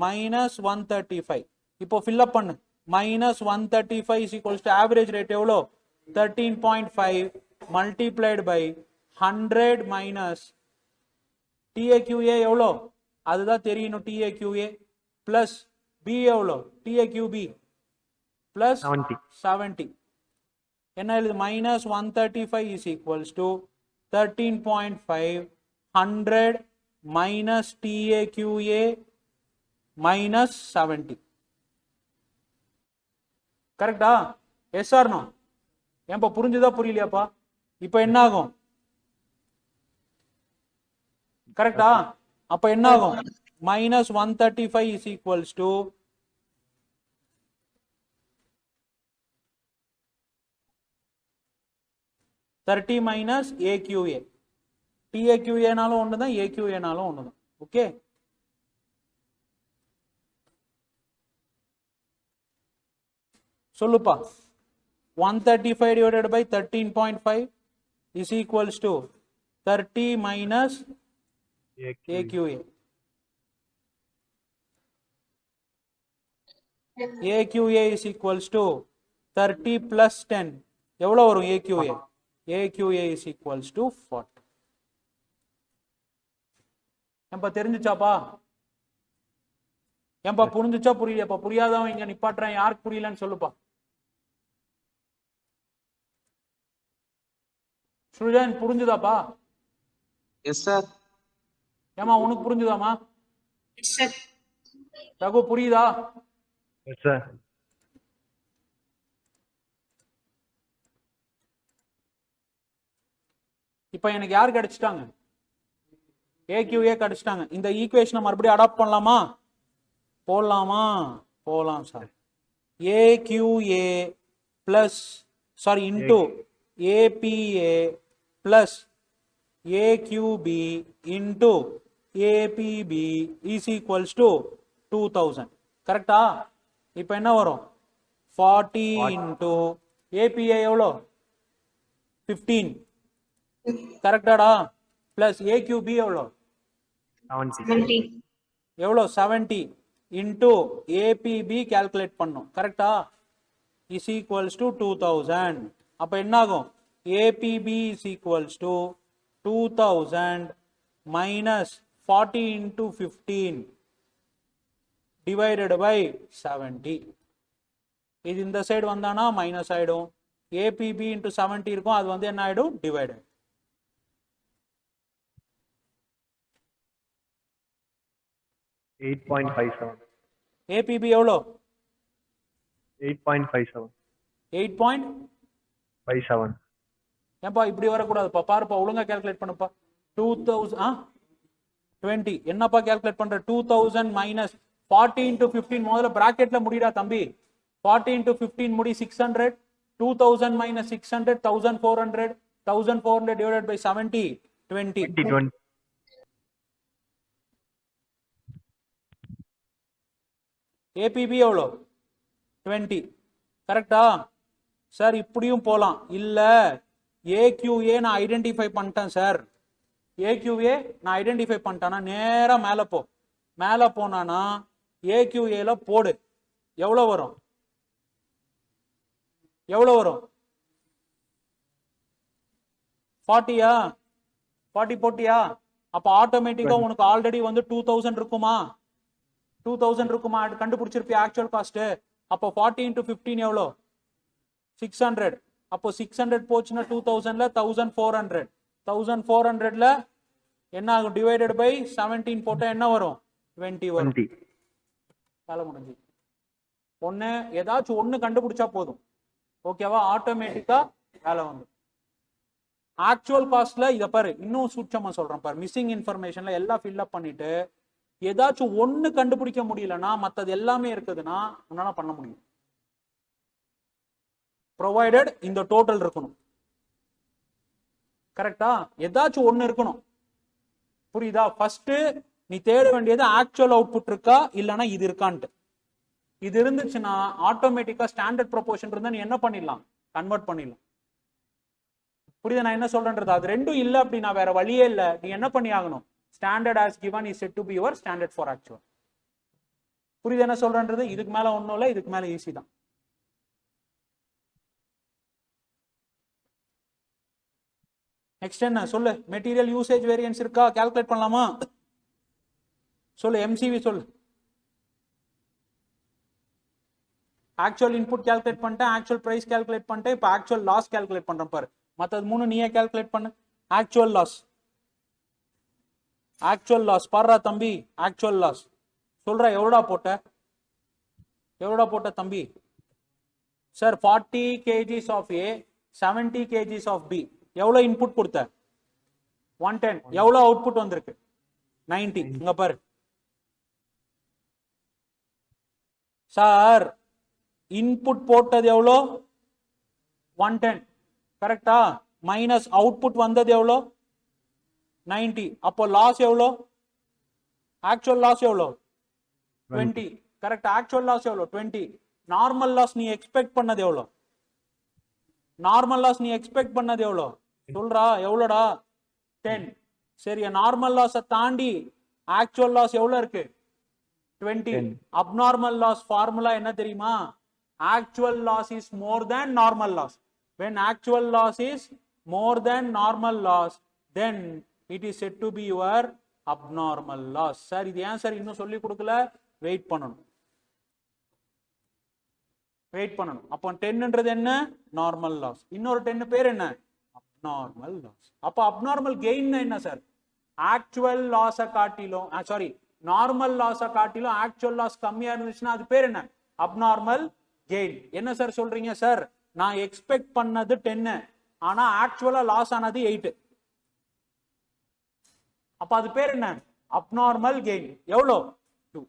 Speaker 1: -135. இப்போ fill up பண்ணு. -135 is equals to average rate எவ்வளோ? 13.5 multiplied by 100 minus TAQA எவ்வளோ? அதுதான் தெரியணும். TAQA plus B எவ்வளோ? TAQB plus 70. என்ன எழுது? -135 is equals to 13.5 100 minus TAQA minus 70. கரெக்டா? Yes or no? ஏன்பா புரிஞ்சுதா புரியலையாப்பா? இப்ப என்ன ஆகும்? கரெக்டா? அப்ப என்ன ஆகும்? -135 is equals to 30 minus AQA. TAQA-னாலும் ஒண்ணுதான், AQA-னாலும் ஒண்ணுதான். ஓகே, சொல்லுப்பா. 135 divided by 13.5 is equals to 30 minus AQA. AQA is equals to 30 plus 10. எவ்வளவு வரும் AQA? AQA is equals to 40. ஏன்பா தெரிஞ்சுச்சாப்பா? ஏன்பா புரிஞ்சுச்சா புரியலையாப்பா? புரியாதவன் இங்க நிப்பாட்டுறேன். யாருக்கு புரியலன்னு சொல்லுப்பா. சுஜன் புரிஞ்சுதாப்பா?
Speaker 4: Yes sir.
Speaker 1: ஏமா உனக்கு புரிஞ்சுதாமா?
Speaker 2: Yes, sir.
Speaker 1: ரகு புரியுதா?
Speaker 3: Yes, sir.
Speaker 1: இப்ப எனக்கு யார் கிடைச்சிட்டாங்க? AQA கிடைச்சிட்டாங்க. இந்த ஈக்குவேஷனை மறுபடியும் அடாப்ட் பண்ணலாமா? போடலாமா? போலாம் sir. AQA plus sorry into APA plus AQB into APB is equals to 2000. கரெக்டா? இப்போ என்ன வரும்? 40 into APA எவ்வளோ? 15. கரெக்டாடா? plus AQB எவ்வளோ?
Speaker 3: 70.
Speaker 1: எவ்வளோ? 70 into APB calculate பண்ணும். கரெக்டா? is equals to 2000. அப்போ என்ன ஆகும்? APB is equals to 2000 minus 40 into 15 divided by 70. இது இந்த சைடு வந்தானா மைனஸ் ஆயிடும். APB into 70 இருக்கும், அது வந்து என்ன ஆயிடும்? டிவைடட். APB எவ்வளோ?
Speaker 3: 8.57.
Speaker 1: 8.57. ஏன்பா இப்படி வரக்கூடாதுப்பா, பாருப்பா ஒழுங்கா கால்குலேட் பண்ணுப்பா. 20 என்னப்பா கால்குலேட் பண்ற? 2000 மைனஸ் 40 into 15 முதல்ல பிராக்கெட்ல முடிடா தம்பி. 40 into 15 முடி 600. 2000 minus 600 1400. 1400 divided by 70 20. APB எவ்வளோ? 20. கரெக்டா சார்? இப்படியும் போலாம். இல்ல AQA நான் ஐடென்டிஃபை பண்ணிட்டேன் சார். AQA நான் ஐடென்டிஃபை பண்ணிட்டேன்னா நேரா மேல போ. மேல போனானா AQAல போடு. எவ்வளோ வரும்? எவ்வளோ வரும்? 40யா? 40 போட்டியா? அப்ப ஆட்டோமேட்டிக்கா உனக்கு ஆல்ரெடி வந்து 2000 இருக்குமா? 2000 இருக்குமா? கண்டுபிடிச்சிருப்பியா ஆக்சுவல் காஸ்ட். அப்போ 40 into 15 எவ்வளோ? 600. அப்போ 600 போச்சுன்னா 2000ல 1400. 1400ல என்ன ஆகும்? டிவைடட் பை 17 போட்டா என்ன வரும்? 20 வரும். வேலை முடிஞ்சு. ஒன்று ஏதாச்சும் ஒன்று கண்டுபிடிச்சா போதும். ஓகேவா? ஆட்டோமேட்டிக்கா வேலை வந்து ஆக்சுவல் காஸ்ட்ல இதை பாரு, இன்னும் சூட்சமா சொல்றேன் பாரு. மிஸ்ஸிங் இன்ஃபர்மேஷன்ல எல்லாம் ஃபில்அப் பண்ணிட்டு ஏதாச்சும் ஒன்று கண்டுபிடிக்க முடியலன்னா மற்றது எல்லாமே இருக்குதுன்னா உன்னால பண்ண முடியும். ப்ரொவைடட் இந்த டோட்டல் இருக்கணும். கரெக்டா? ஏதாச்சும் ஒன்று இருக்கணும். புரியுதா? ஃபர்ஸ்ட் நீ தேட வேண்டியது ஆக்சுவல் அவுட்புட் இருக்கா இல்லைன்னா இது இருக்கான்ட்டு. இது இருந்துச்சுன்னா ஆட்டோமேட்டிக்கா ஸ்டாண்டர்ட் ப்ரொபோர்ஷன் இருந்தா நீ என்ன பண்ணிடலாம்? கன்வெர்ட் பண்ணிடலாம். புரியுதா நான் என்ன சொல்றேன்றது? அது ரெண்டும் இல்லை அப்படின்னா வேற வழியே இல்லை. நீ என்ன பண்ணி ஆகணும்? Standard as given is said to be your standard for actual. புரியுது என்ன சொல்றேன்றது? இதுக்கு மேல ஒன்றும் இல்லை, இதுக்கு மேல ஈஸி தான். நெக்ஸ்ட் என்ன சொல்லு? மெட்டீரியல் யூசேஜ் வேரியன்ஸ் இருக்கா? கால்குலேட் பண்ணலாமா? சொல்லு. MCV சொல்லு. ஆக்சுவல் இன்புட் கால்குலேட் பண்ணிட்டேன், ஆக்சுவல் பிரைஸ் கால்குலேட் பண்ணிட்டேன், இப்போ ஆக்சுவல் லாஸ் கால்குலேட் பண்றேன் பாரு. மற்றது மூணு நீயே கால்குலேட் பண்ணு. Actual loss. ஆக்சுவல் லாஸ் பாடுறா தம்பி. ஆக்சுவல் லாஸ் சொல்ற. எவ்வளோடா போட்ட? எவ்வளோடா போட்ட தம்பி? Sir 40 kgs of A, 70 kgs of B. எவ்வளோ இன்புட் கொடுத்த? 110. எவ்வளோ அவுட்புட் வந்திருக்கு? 90. இங்க பாரு சார், இன்புட் போட்டது எவ்வளோ? 110. கரெக்டா? மைனஸ் அவுட்புட் வந்தது எவ்வளோ? 90. அப்போ லாஸ் எவ்வளோ? ஆக்சுவல் லாஸ் எவ்வளோ? 20. கரெக்ட். ஆக்சுவல் லாஸ் எவ்வளோ? 20. நார்மல் லாஸ் நீ எக்ஸ்பெக்ட் பண்ணது எவ்வளோ? நார்மல் லாஸ் நீ எக்ஸ்பெக்ட் பண்ணது எவ்வளோ? சொல்றா. எவ்வளோடா? 10. சரியா? நார்மல் லாஸை தாண்டி ஆக்சுவல் லாஸ் எவ்வளோ இருக்கு? 20. அப்நார்மல் லாஸ் ஃபார்முலா என்ன தெரியுமா? Actual loss is more than normal loss. when actual loss is more than normal loss, then it is said to be your abnormal loss. Sir இது ஏன் sir இன்னும் சொல்லி கொடுக்கல? Wait பண்ணணும். வெயிட் பண்ணணும். அப்போ 10ன்றது என்ன? Normal loss. இன்னொரு 10 பேர் என்ன? Abnormal loss. அப்போ அப்நார்மல் கெயின் என்ன சார்? ஆக்சுவல் லாஸை காட்டிலும் சாரி நார்மல் லாஸை காட்டிலும் ஆக்சுவல் லாஸ் கம்மியா இருந்துச்சுன்னா அது பேர் என்ன? Abnormal gain. என்ன சார் சொல்றீங்க? சார் நான் எக்ஸ்பெக்ட் பண்ணது 10, ஆனா ஆக்சுவலா லாஸ் ஆனது 8. அப்ப அது பேர் என்ன? Abnormal gain. எவ்வளோ? 2.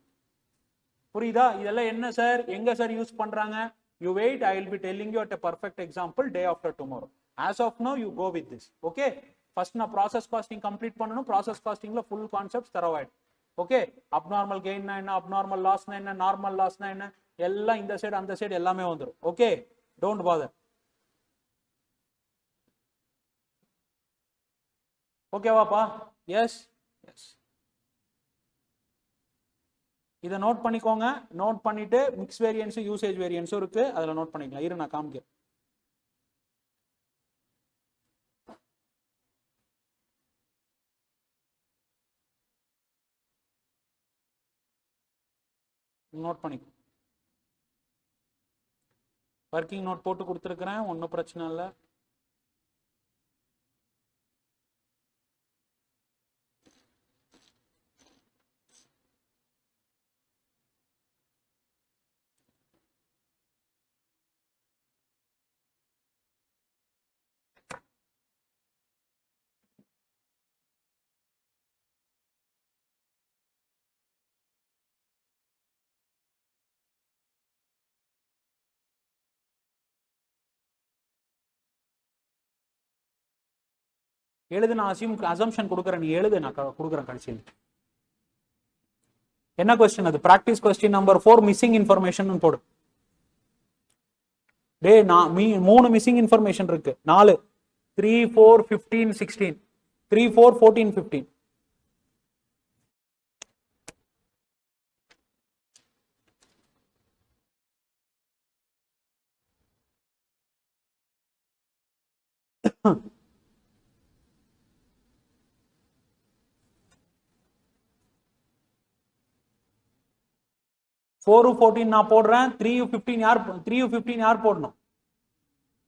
Speaker 1: புரியுதா? இதெல்லாம் என்ன சார்? எங்க சார் யூஸ் பண்றாங்க? You wait, I will be telling you at a perfect example day after tomorrow. As of now, you go with this. Okay? First na process costing complete பண்ணனும். Process costing la full concepts தரவாயிடு. Okay? Abnormal gain na என்ன, abnormal loss na என்ன, normal loss na என்ன, எல்லாம் இந்த side அந்த side எல்லாமே வந்துரும். Okay? Don't bother. Okay வாப்பா? Yes? Yes. இதை நோட் பண்ணிக்கோங்க. நோட் பண்ணிட்டு மிக்ஸ் வேரியன்ஸும் யூசேஜ் வேரியன்ஸும் இருக்கு, அதில் நோட் பண்ணிக்கலாம். இரு நான் காமிக்கிறேன். நோட் பண்ணிக்கோ. ஒர்க்கிங் நோட் போட்டு கொடுத்துருக்குறேன், ஒன்றும் பிரச்சனை இல்லை. எழுது, நான் அசம்ஷன் கொடுக்குறேன், நீ எழுது, நான் கொடுக்குறேன் கடைசியில். என்ன கொஸ்டின் அது? Practice question number 4 missing information போடு. டே நான் 3 மிஸ்ஸிங் இன்ஃபர்மேஷன் இருக்கு. 4 3 4 15 16 3 4 14 15. ஃபோர் 14 நான் போடுறேன். 3 15 யார் போடணும்?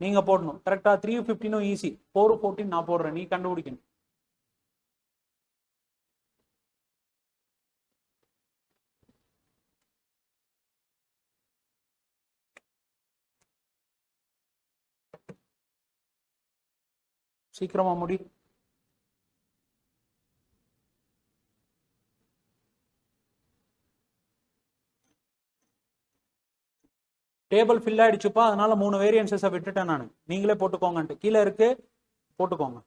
Speaker 1: நீங்க போடணும். கரெக்டா? 3 15 ஈஸி. 4 14 நான் போடுறேன், நீ கண்டுபிடிக்கணும். சீக்கிரமா முடி. டேபிள் ஃபில் ஆயிடுச்சுப்பா, அதனால 3 வேரியன்ஸஸை விட்டுட்டேன் நான். நீங்களே போட்டுக்கோங்கன்ட்டு கீழே இருக்கு, போட்டுக்கோங்க.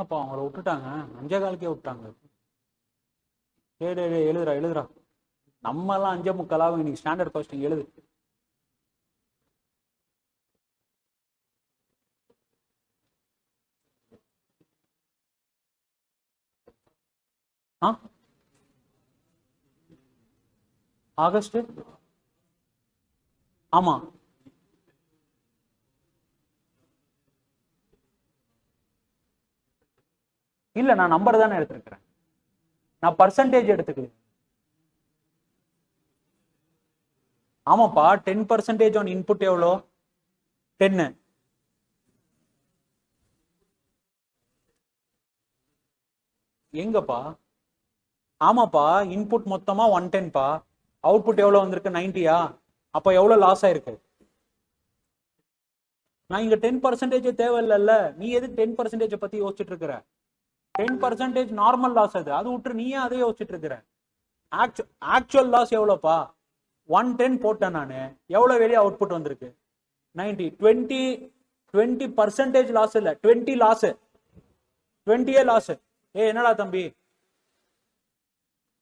Speaker 1: அப்பா அவங்கள விட்டுட்டாங்க, 5:15 விட்டாங்க. எழுதுறா. நம்ம எல்லாம் 5:45 இன்னைக்கு ஸ்டாண்டர்ட் காஸ்டிங் எழுது. ஆகஸ்ட். ஆமா, இல்ல நான் நம்பர் தானே எடுத்திருக்கிறேன், நான் பர்சன்டேஜ் எடுத்துக்கல. ஆமாப்பா, 10% ஆன் இன்புட் எவ்வளோ? 10. எங்கப்பா? ஆமாப்பா, இன்புட் மொத்தமா 110பா, அவுட்புட் எவ்வளவு வந்திருக்கு? 90யா? அப்ப எவ்வளவு லாஸ் ஆயிருக்கு? நான் இங்க 10% தேவையில்லைல்ல, நீ எதுக்கு 10% பத்தி யோசிச்சுட்டு இருக்கிற? 10% நார்மல் லாஸ் அது விட்டு நீயே அதே யோசிச்சுட்டு இருக்கிற. Actual loss எவ்வளோப்பா? 110 போட்டேன் நான், எவ்வளோ வெளியே அவுட்புட் வந்திருக்கு? 90. 20% லாஸ் இல்ல, 20 லாஸ், 20 லாஸ். என்னடா தம்பி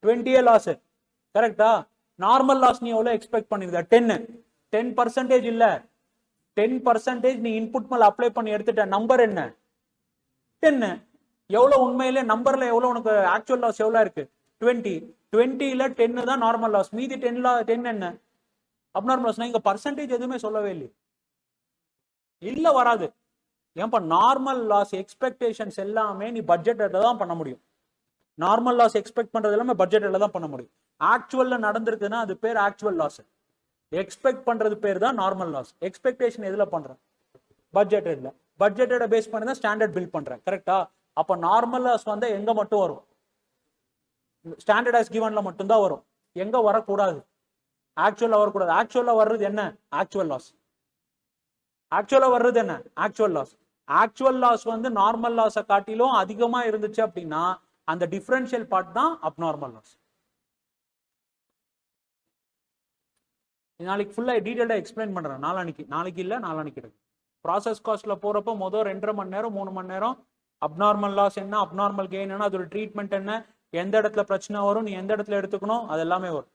Speaker 1: 20 லாஸ், கரெக்டா? நார்மல் லாஸ் நீ எவ்வளவு எக்ஸ்பெக்ட் பண்ணிருந்த? 10% இல்ல, 10% நீ இன்புட் மேல அப்ளை பண்ணி எடுத்துட்ட. நம்பர் என்ன? 10. எவ்வளவு உண்மையிலே நம்பர்ல எவ்வளவு உனக்கு ஆக்சுவல் லாஸ் எவ்வளவு இருக்கு? 20. 20ல 10 தான் நார்மல் லாஸ், மீதி 10 என்ன அப்நார்மல் லாஸ்? இங்க பர்சன்டேஜ் எதுவுமே சொல்லவே இல்லை, இல்ல வராது. ஏன்பா நார்மல் லாஸ் எக்ஸ்பெக்டேஷன்ஸ் எல்லாமே நீ பட்ஜெட்ல தான் பண்ண முடியும். நார்மல் லாஸ் எக்ஸ்பெக்ட் பண்றது எல்லாமே பட்ஜெட்ல தான் பண்ண முடியும். ஆக்சுவல்ல நடந்திருக்குன்னா அது பேர் ஆக்சுவல் லாஸ். எக்ஸ்பெக்ட் பண்றது பேர் தான் நார்மல் லாஸ். எக்ஸ்பெக்டேஷன் எதுல பண்றேன்? பட்ஜெட்டட்ல. பட்ஜெட்டட பேஸ் பண்ணி தான் ஸ்டாண்டர்ட் பில்ட் பண்றேன், கரெக்டா? அப்ப நார்மல் லாஸ் வந்து எங்க மட்டும் வரும்? ஸ்டாண்டர்ட் ஆஸ் கிவன்ல மட்டும் தான் வரும். எங்க வரக்கூடாது? ஆக்சுவல்ல வரக்கூடாது. ஆக்சுவல்ல வர்றது என்ன? Actual loss. ஆக்சுவலா வர்றது என்ன? Actual loss. ஆக்சுவல் லாஸ் வந்து நார்மல் லாஸை காட்டிலும் அதிகமா இருந்துச்சு அப்படின்னா அந்த டிஃபரன்ஷியல் பார்ட் தான் அப்நார்மல் லாஸ். நாளைக்கு ஃபுல்லா டீடைல்டா எக்ஸ்பிளைன் பண்றேன். நாளைக்கு இல்ல, நாளானிக்கு இருக்கு. ப்ராசஸ் காஸ்ட்ல போறப்ப முதல் 2.5 மணி நேரம் 3 மணி நேரம் அப்நார்மல் லாஸ் என்ன, அப்நார்மல் கெயின் என்ன, அதோட ட்ரீட்மெண்ட் என்ன, எந்த இடத்துல பிரச்சனை வரும், நீ எந்த இடத்துல எடுத்துக்கணும், அது எல்லாமே வரும்.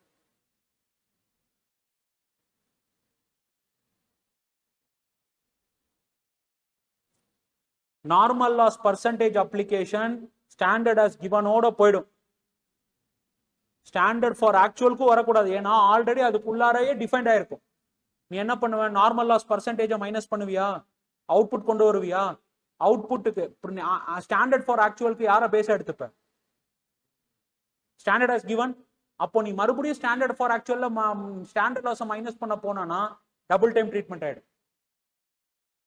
Speaker 1: Normal loss percentage application standard as கிவனோட போயிடும். ஸ்டாண்டர்ட் ஃபார் ஆக்சுவலுக்கும் வரக்கூடாது. ஏன்னா ஆல்ரெடி அதுக்குள்ளாரையே டிஃபைன்ட் ஆயிருக்கும். நீ என்ன பண்ணுவ? நார்மல் லாஸ் பர்சன்டேஜை மைனஸ் பண்ணுவியா? அவுட்புட் கொண்டு வருவியா? அவுட்புட்டுக்கு ஸ்டாண்டர்ட் ஃபார் ஆக்சுவலுக்கு யாரை பேச எடுத்துப்ப? Standard as given. அப்போ நீ மறுபடியும் ஸ்டாண்டர்ட் ஃபார் ஆக்சுவல்ல ஸ்டாண்டர்ட் லாஸை மைனஸ் பண்ண போனா டபுள் டைம் ட்ரீட்மெண்ட் ஆயிடும்.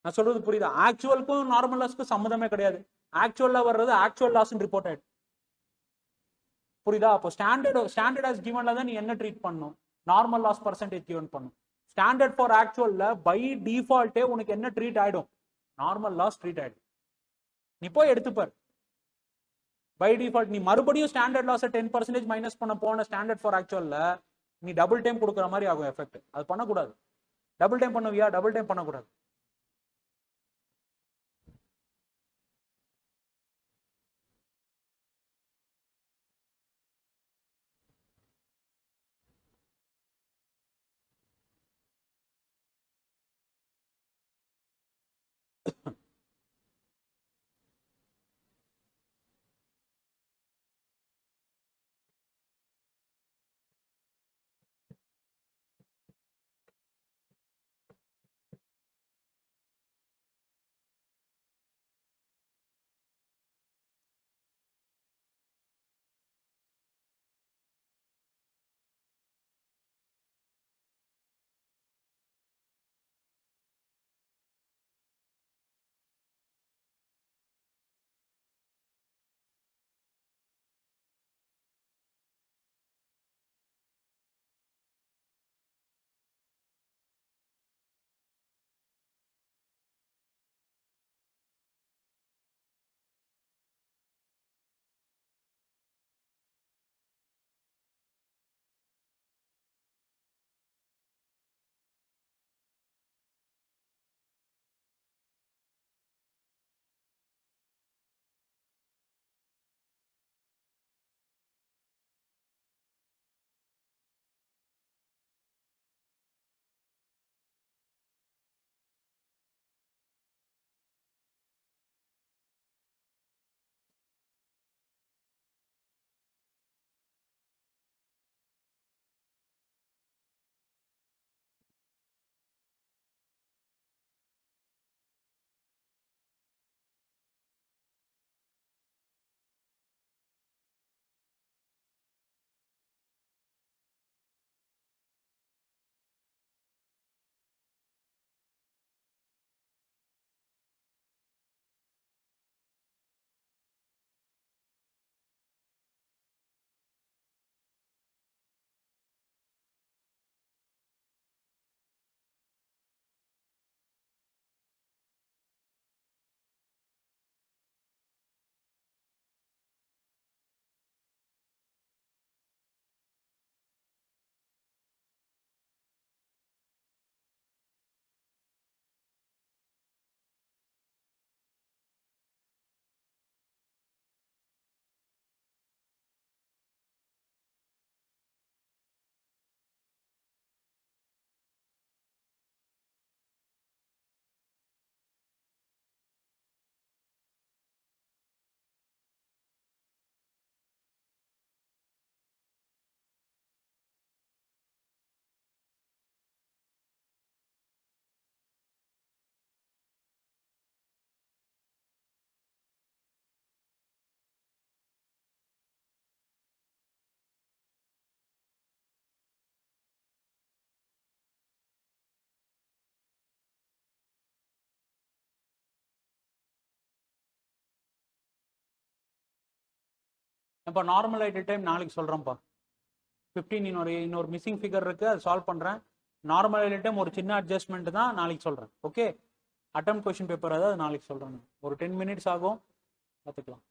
Speaker 1: நான் சொல்றது புரியுதா? ஆக்சுவலுக்கும் நார்மல் லாஸ்க்கும் சம்மந்தமே கிடையாது. ஆக்சுவல்ல வர்றது ஆக்சுவல் லாஸ் ரிப்போர்ட் ஆயிடும். புரியுதா? அப்போ ஸ்டாண்டர்ட் ஆஸ் கிவன்ல தான் நீ என்ன ட்ரீட் பண்ணணும்? நார்மல் லாஸ் பர்சன்டேஜ் கிவன் பண்ணும். ஸ்டாண்டர்ட் ஃபார் ஆக்சுவல்ல பை டிஃபால்ட்டே உனக்கு என்ன ட்ரீட் ஆயிடும்? நார்மல் லாஸ் ட்ரீட் ஆயிடும். நீ போய் எடுத்துப்பார். பை டிஃபால்ட் நீ மறுபடியும் ஸ்டாண்டர்ட் லாஸ் 10% மைனஸ் பண்ண போன ஸ்டாண்டர்ட் ஃபார் ஆக்சுவல்ல நீ டபுள் டைம் கொடுக்குற மாதிரி ஆகும் எஃபெக்ட். அது பண்ணக்கூடாது. டபுள் டைம் பண்ணுவியா? டபுள் டைம் பண்ணக்கூடாது. இப்போ நார்மல் ஐடியல் டைம் நாளைக்கு சொல்கிறேன்ப்பா. 15 இன்னொரு மிஸ்ஸிங் ஃபிகர் இருக்குது, அது சால்வ் பண்ணுறேன். நார்மல் ஐடியல் டைம் ஒரு சின்ன அட்ஜஸ்ட்மெண்ட் தான், நாளைக்கு சொல்கிறேன். ஓகே, அட்டம் கொஷின் பேப்பர் அதாவது நாளைக்கு சொல்கிறேன். ஒரு 10 minutes ஆகும், பார்த்துக்கலாம்.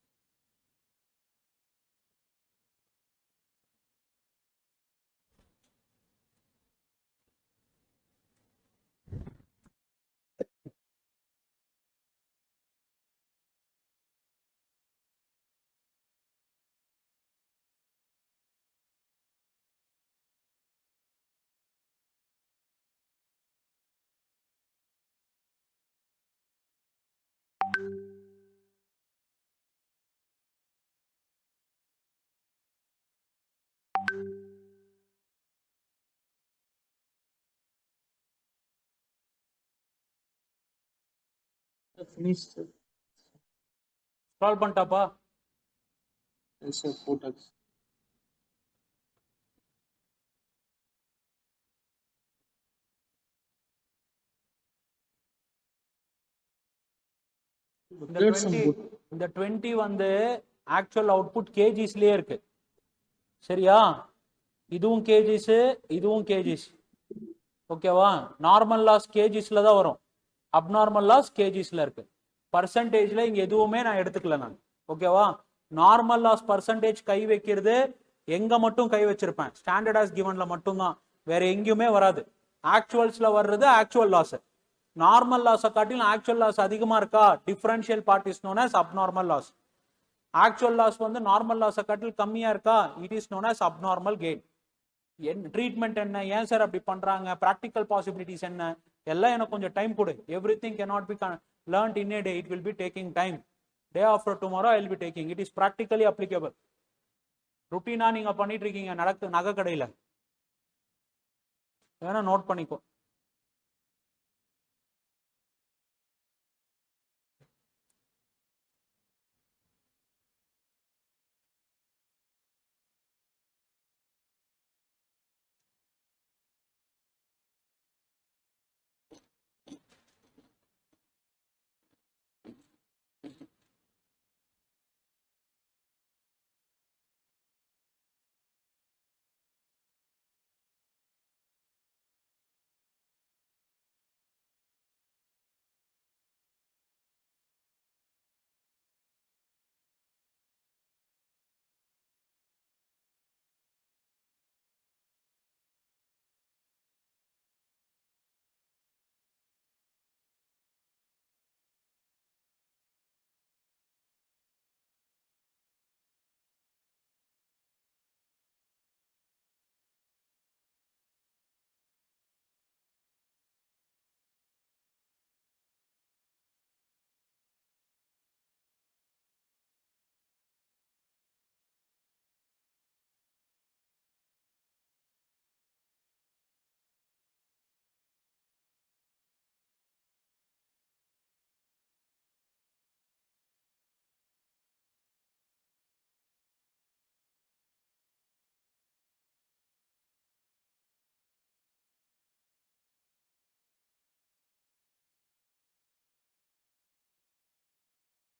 Speaker 4: Finished, sir.
Speaker 1: சால்வ் பண்ணிட்டாப்பா?
Speaker 4: Yes, sir. 4 tags.
Speaker 1: இந்த 20 வந்து ஆக்சுவல் அவுட்புட் கேஜிஸ்லயே இருக்கு. சரியா? இதுவும் கேஜிஸ், இதுவும் கேஜிஸ். ஓகேவா? நார்மல் லாஸ் கேஜிஸ்ல தான் வரும், அப்நார்மல் லாஸ் கேஜிஸ்ல இருக்கு. பர்சன்டேஜ்ல இங்க எதுவுமே நான் எடுத்துக்கல நான். ஓகேவா? நார்மல் லாஸ் பர்சன்டேஜ் கை வைக்கிறது எங்க மட்டும் கை வச்சிருப்பேன், ஸ்டாண்டர்ட் ஆஸ் கிவன்ல மட்டும்தான், வேற எங்கேயுமே வராது. ஆக்சுவல்ஸ்ல வர்றது ஆக்சுவல் லாஸ். நார்மல் லாஸை காட்டிலும் ஆக்சுவல் லாஸ் அதிகமா இருக்கா, differential part is known as abnormal loss. Actual loss வந்து நார்மல் லாஸை காட்டிலும் கம்மியா இருக்கா, it is known as abnormal gain. Treatment என்ன, ஏன் சார் அப்படி பண்றாங்க, ப்ராக்டிக்கல் பாசிபிலிட்டிஸ் என்ன, எல்லாம் எனக்கு கொஞ்சம் டைம் கொடு. Every thing cannot be learned in a day, it will be taking time. Day after tomorrow I will be taking, it is practically applicable. ருட்டீனா நீங்க பண்ணிட்டு இருக்கீங்க நகை கடையில, வேணா நோட் பண்ணிக்கோ.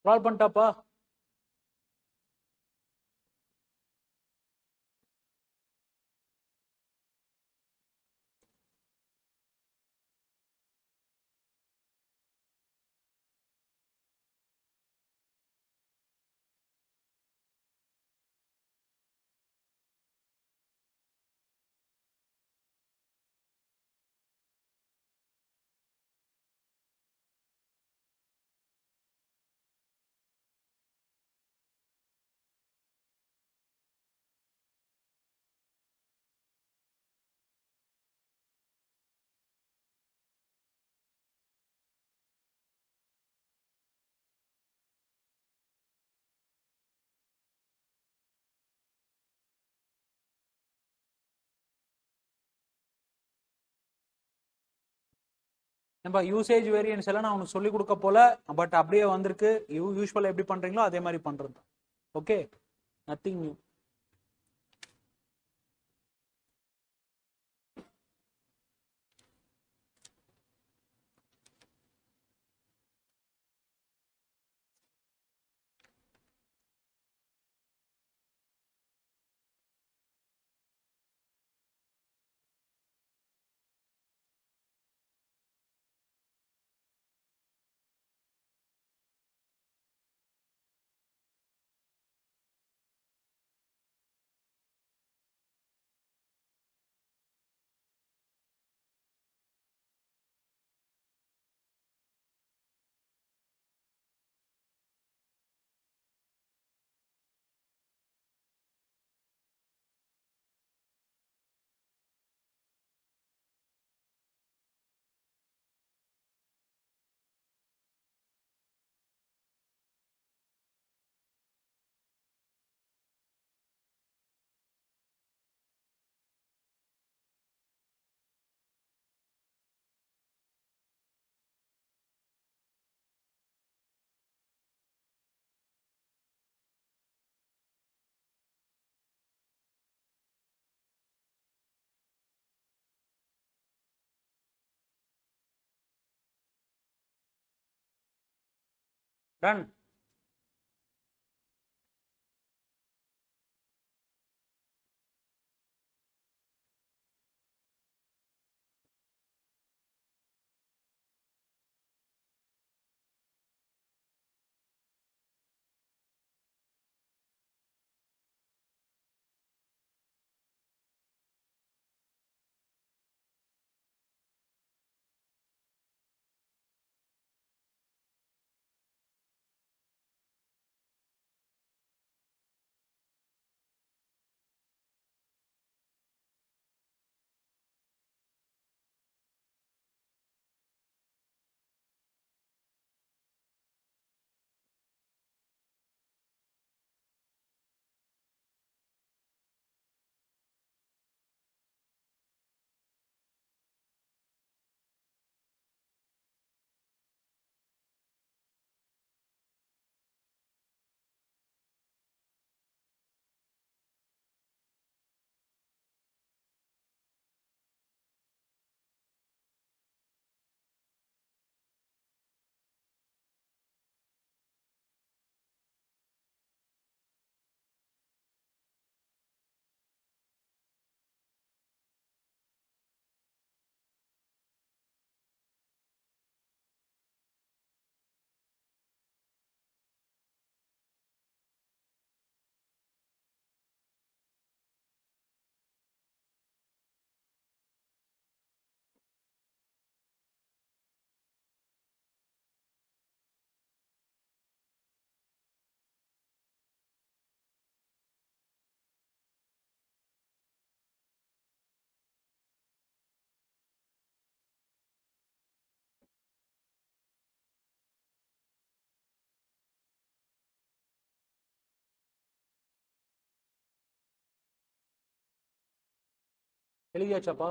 Speaker 1: சால்வ் பண்ணிட்டாப்பா? நம்ம யூசேஜ் வேரியன்ஸ் எல்லாம் நான் உனக்கு சொல்லி கொடுக்க போல, பட் அப்படியே வந்திருக்கு. யூஸ்வலாக எப்படி பண்றீங்களோ அதே மாதிரி பண்றது. Okay, nothing new. டன். எழுதியாச்சாப்பா?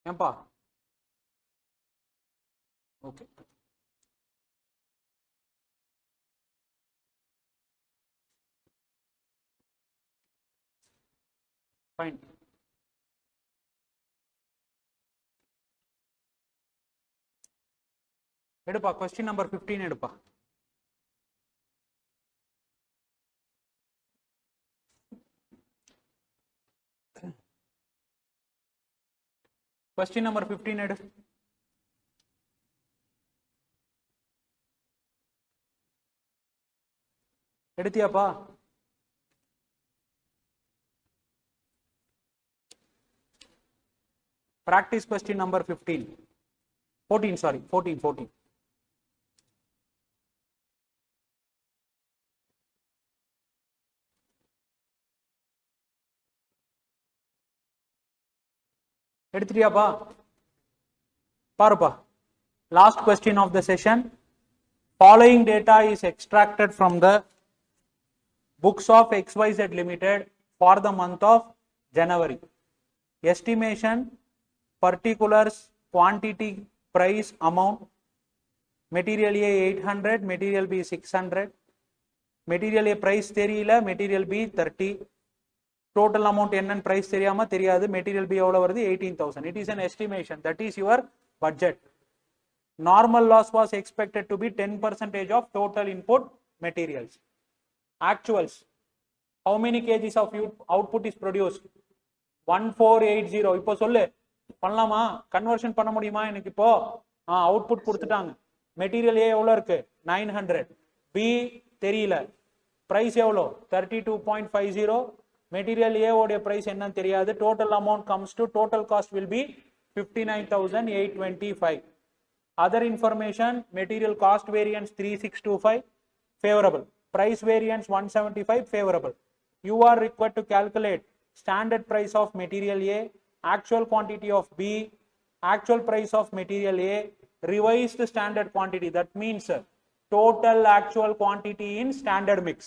Speaker 1: ஏன்பா? ஓகே. ஃபைன். எடுப்பா, கொஸ்டின் நம்பர் 15 எடுப்பா. கொஸ்டின் நம்பர் 15 எடு. எடுத்தியாப்பா? Practice question number 15. 14, sorry, 14. எடுத்துட்டியாப்பா? பாருப்பா. Last question of the session. Following data is extracted from the books of XYZ Limited for the month of January. Estimation, particulars, quantity, price, amount. Material A 800, material B 600. Material A price தெரியல, material B 30. Total amount என்னன்னு price தெரியாம தெரியாது. Material B எவ்வளவு வருது 18,000. It is an estimation, that is your budget. Normal loss was expected to be 10% of total input materials. Actuals, how many kgs of output is produced? 1480. இப்போ சொல்லு, பண்ணலாமா? Conversion பண்ண முடியுமா எனக்கு? இப்போ அவுட்புட் கொடுத்துட்டாங்க. மெட்டீரியல் ஏ எவ்வளோ இருக்கு? 900. பி தெரியல. பிரைஸ் எவ்வளோ? 32.50. மெட்டீரியல் ஏ உடைய பிரைஸ் என்னன்னு தெரியாது. Total amount comes to total cost will be 59,825. Other information, material cost variance 3625 favorable, price variance 175 favorable. You are required to calculate standard price of material A, actual quantity of B, actual price of material A, revised standard quantity. That means total actual quantity in standard mix.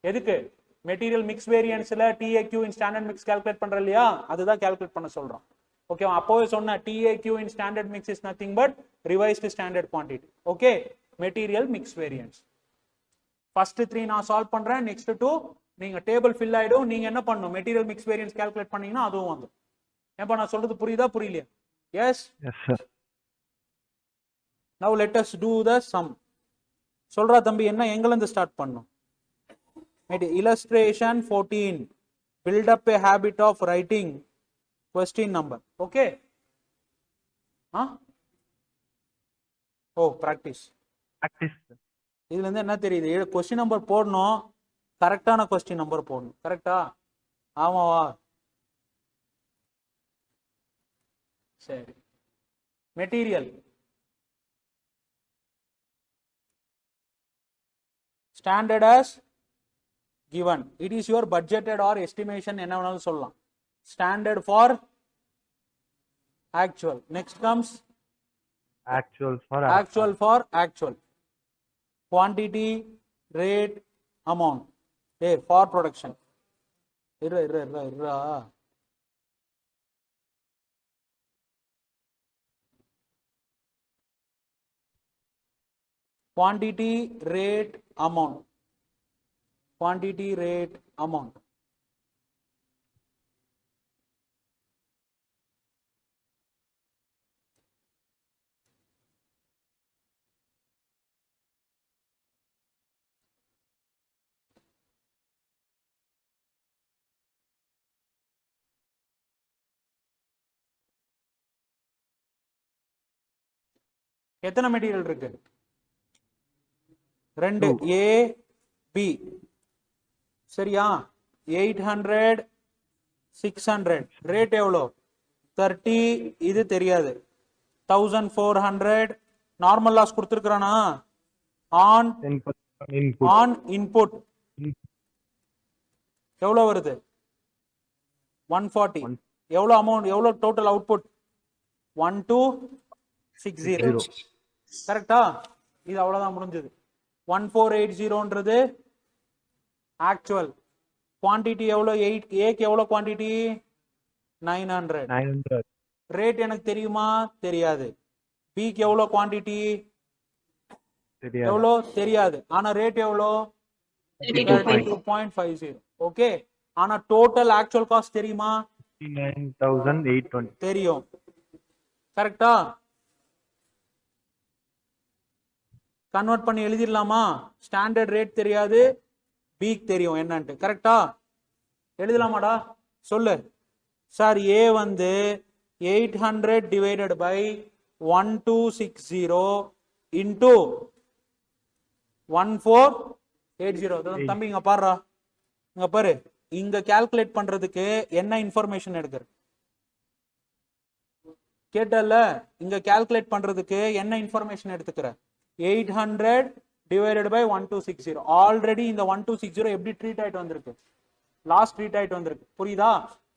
Speaker 1: எதுக்கு? Material mix வேரியன்ஸ்ல TAQ in standard mix calculate பண்ற இல்லையா, அதுதான் calculate பண்ண சொல்றோம். Okay, அப்போவே சொன்ன TAQ in standard mix is nothing but revised standard quantity. Okay, material mix variance. First 3 நான் சால்வ் பண்றேன். நெக்ஸ்ட் 2 நீங்க டேபிள் ஃபில் ஆயிடும். நீங்க என்ன பண்ணணும்? மெட்டீரியல் மிக்ஸ் வேரியன்ஸ் கால்குலேட் பண்ணீங்கன்னா அதுவும் வந்து. ஏப்பா நான் சொல்றது புரியுதா புரியலையா? Yes
Speaker 3: Yes, sir.
Speaker 1: Now let us do the sum. சொல்றா தம்பி, என்ன எங்கல இருந்து ஸ்டார்ட் பண்ணணும்? Illustration 14. Build up a habit of writing question number. Okay? Practice.
Speaker 3: Practice.
Speaker 1: இதுல இருந்து என்ன தெரியுது? கொஸ்டின் நம்பர் போடணும், கரெக்டான கொஸ்டின் நம்பர் போடணும். கரெக்டா? ஆமாவா? சரி. Material standard as given. It is your budgeted or estimation, என்ன வேணாலும் சொல்லலாம். Standard for actual. Next comes
Speaker 3: Actual for
Speaker 1: actual for actual. Quantity, rate, amount. For production. Quantity, rate, amount. Quantity, rate, amount. எத்தனை material இருக்கு? 2. A B. சரியா? 800 600. Rate எவ்வளோ? 30. இது தெரியாது. 1400. Normal loss கொடுத்துருக்கானா? On
Speaker 3: 10% input.
Speaker 1: ஆன் இன்புட் எவ்வளோ வருது? 140. எவ்வளோ அமௌண்ட்? எவ்வளோ டோட்டல் அவுட்புட்? 1260. கரெக்டா? இது அவ்வளவுதான் முடிஞ்சது. 1480ன்றது ஆக்சுவல் குவான்டிட்டி. எவ்வளோ? 8 ஏக்கு எவ்வளோ குவான்டிட்டி? 900. ரேட் எனக்கு தெரியுமா? தெரியாது. பிக்கு எவ்வளோ குவான்டிட்டி? எவ்வளோ? தெரியாது. ஆனா ரேட் எவ்வளோ? 32.50. ஓகே, ஆனா டோட்டல் ஆக்சுவல் காஸ்ட் தெரியுமா?
Speaker 3: 59,820.
Speaker 1: தெரியும். கரெக்டா? கன்வெர்ட் பண்ணி எழுதிடலாமா? ஸ்டாண்டர்ட் ரேட் தெரியாது, பீக் தெரியும் என்னன்ட்டு. கரெக்டா? எழுதலாமாடா? சொல்லு சார். ஏ வந்து 800 டிவைடட் பை 1260 இன்டூ 1480. தம்பி இங்க பாருடா, இங்க பாரு. இங்க கால்குலேட் பண்றதுக்கு என்ன இன்ஃபர்மேஷன் எடுக்கிறது? கேட்டல, இங்க கால்குலேட் பண்றதுக்கு என்ன இன்ஃபர்மேஷன் எடுத்துக்கிற? 800 divided by 1260. ஆல்ரெடி இந்த 1260 எப்படி ட்ரீட் ஆயிட்டு வந்திருக்கு? லாஸ்ட் ட்ரீட் ஆயிட்டு வந்திருக்கு. புரியுதா?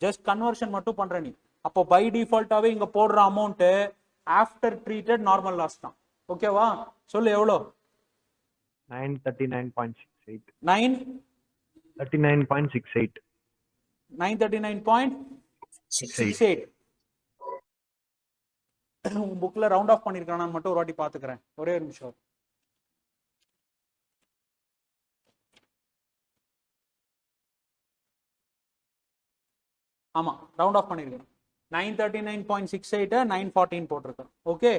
Speaker 1: ஜஸ்ட் கன்வர்ஷன் மட்டும் பண்ற நீ. அப்போ பை டிஃபால்ட்டாவே இங்க போடுற amount after treated normal loss தான். ஓகேவா? சொல்லு எவ்வளோ?
Speaker 3: 939.68.
Speaker 1: 939.68. 939.68. புக்ல ரவுண்ட் ஆஃப் பண்ணிருக்கானு மட்டும் ஒரு வாட்டி பாத்துக்கிறேன். ஒரே ஒரு நிமிஷம். ஆமா ரவுண்ட் ஆஃப் பண்ணிருக்கேன் 939.68 914 போட்டிருக்கேன். ஓகே,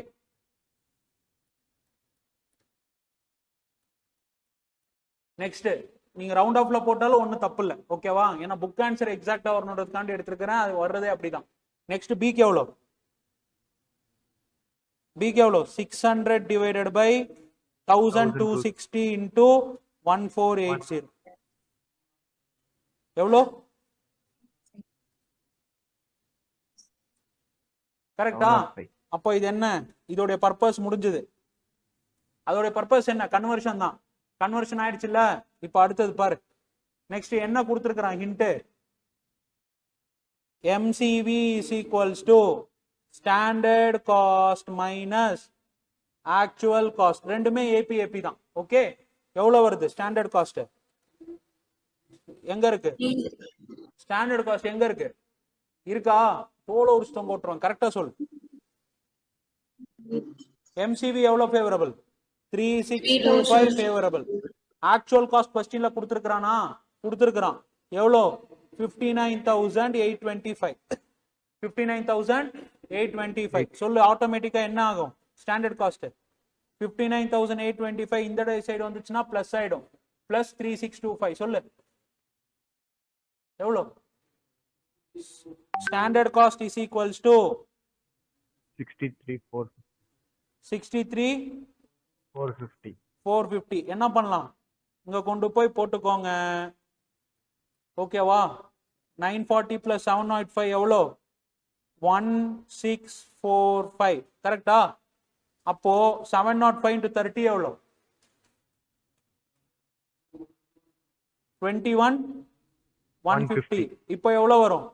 Speaker 1: நெக்ஸ்ட் நீங்க ரவுண்ட் ஆஃப்ல போட்டாலும் ஒன்றும் தப்பு இல்லை. ஓகேவா, ஏன்னா புக் ஆன்சர் எக்ஸாக்டா வரணுன்றதுக்காண்டி எடுத்திருக்கிறேன். அது வர்றதே அப்படிதான். நெக்ஸ்ட் பிக்கு எவ்வளோ? பிக்கு எவ்வளோ? 600 டிவைடட் பை 1260 இன்டூ 1480 எவ்வளோ? கரெக்டா? அப்போ இது என்ன? இதோடைய பர்பஸ் முடிஞ்சது. அதோடைய பர்பஸ் என்ன? கன்வர்ஷன் தான். கன்வர்ஷன் ஆயிடுச்சுல்ல. இப்போ அடுத்தது பாரு. நெக்ஸ்ட் என்ன கொடுத்துருக்கிறான் hint? MCV is equals to standard cost minus actual cost. ரெண்டுமே AP தான். ஓகே, எவ்வளவு வருது ஸ்டாண்டர்ட் காஸ்ட்? எங்க இருக்கு ஸ்டாண்டர்ட் காஸ்ட்? எங்க இருக்கு? இருக்கா? தோல உரிச்சிட்டோம் போட்டுருவோம். கரெக்டா சொல்லு. MCV எவ்வளவு ஃபேவரபிள்? 3625 ஃபேவரபிள். ஆக்சுவல் காஸ்ட் கொஸ்டின்ல கொடுத்துருக்கானா? கொடுத்துருக்கான். எவ்வளோ? 59,825. 59,825 சொல்லு. ஆட்டோமேட்டிக்கா என்ன ஆகும்? ஸ்டாண்டர்ட் காஸ்ட் 59,825 இந்த சைடு வந்துச்சுன்னா பிளஸ் ஆயிடும். பிளஸ் 3625 சொல்லு. எவ்வளோ? Standard cost is equals to 63,450. என்ன பண்ணலாம்? இங்க கொண்டு போய் போட்டுக்கோங்க. ஓகேவா? 940 பிளஸ் 705 எவ்வளோ? 1645. கரெக்டா? அப்போ 705 into 30 எவ்வளோ? 21,150. இப்போ எவ்வளோ வரும்?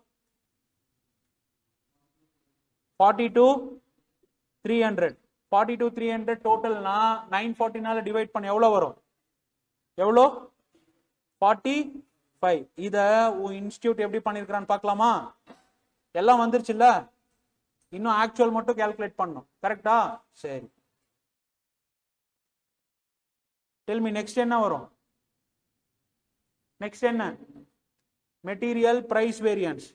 Speaker 1: 42,300. 42,300 டோட்டல்னா 940 டிவைட் பண்ண எவ்வளோ வரும்? எவ்வளோ? 45. இத இன்ஸ்டிடியூட் எப்படி பண்ணிருக்கான்னு பார்க்கலாமா? எல்லாம் வந்துருச்சுல்ல. இன்னும் ஆக்சுவல் மட்டும் கால்குலேட் பண்ணணும். கரெக்டா? சரி, டெல் மீ நெக்ஸ்ட் என்ன வரும்? நெக்ஸ்ட் என்ன? Material price variance.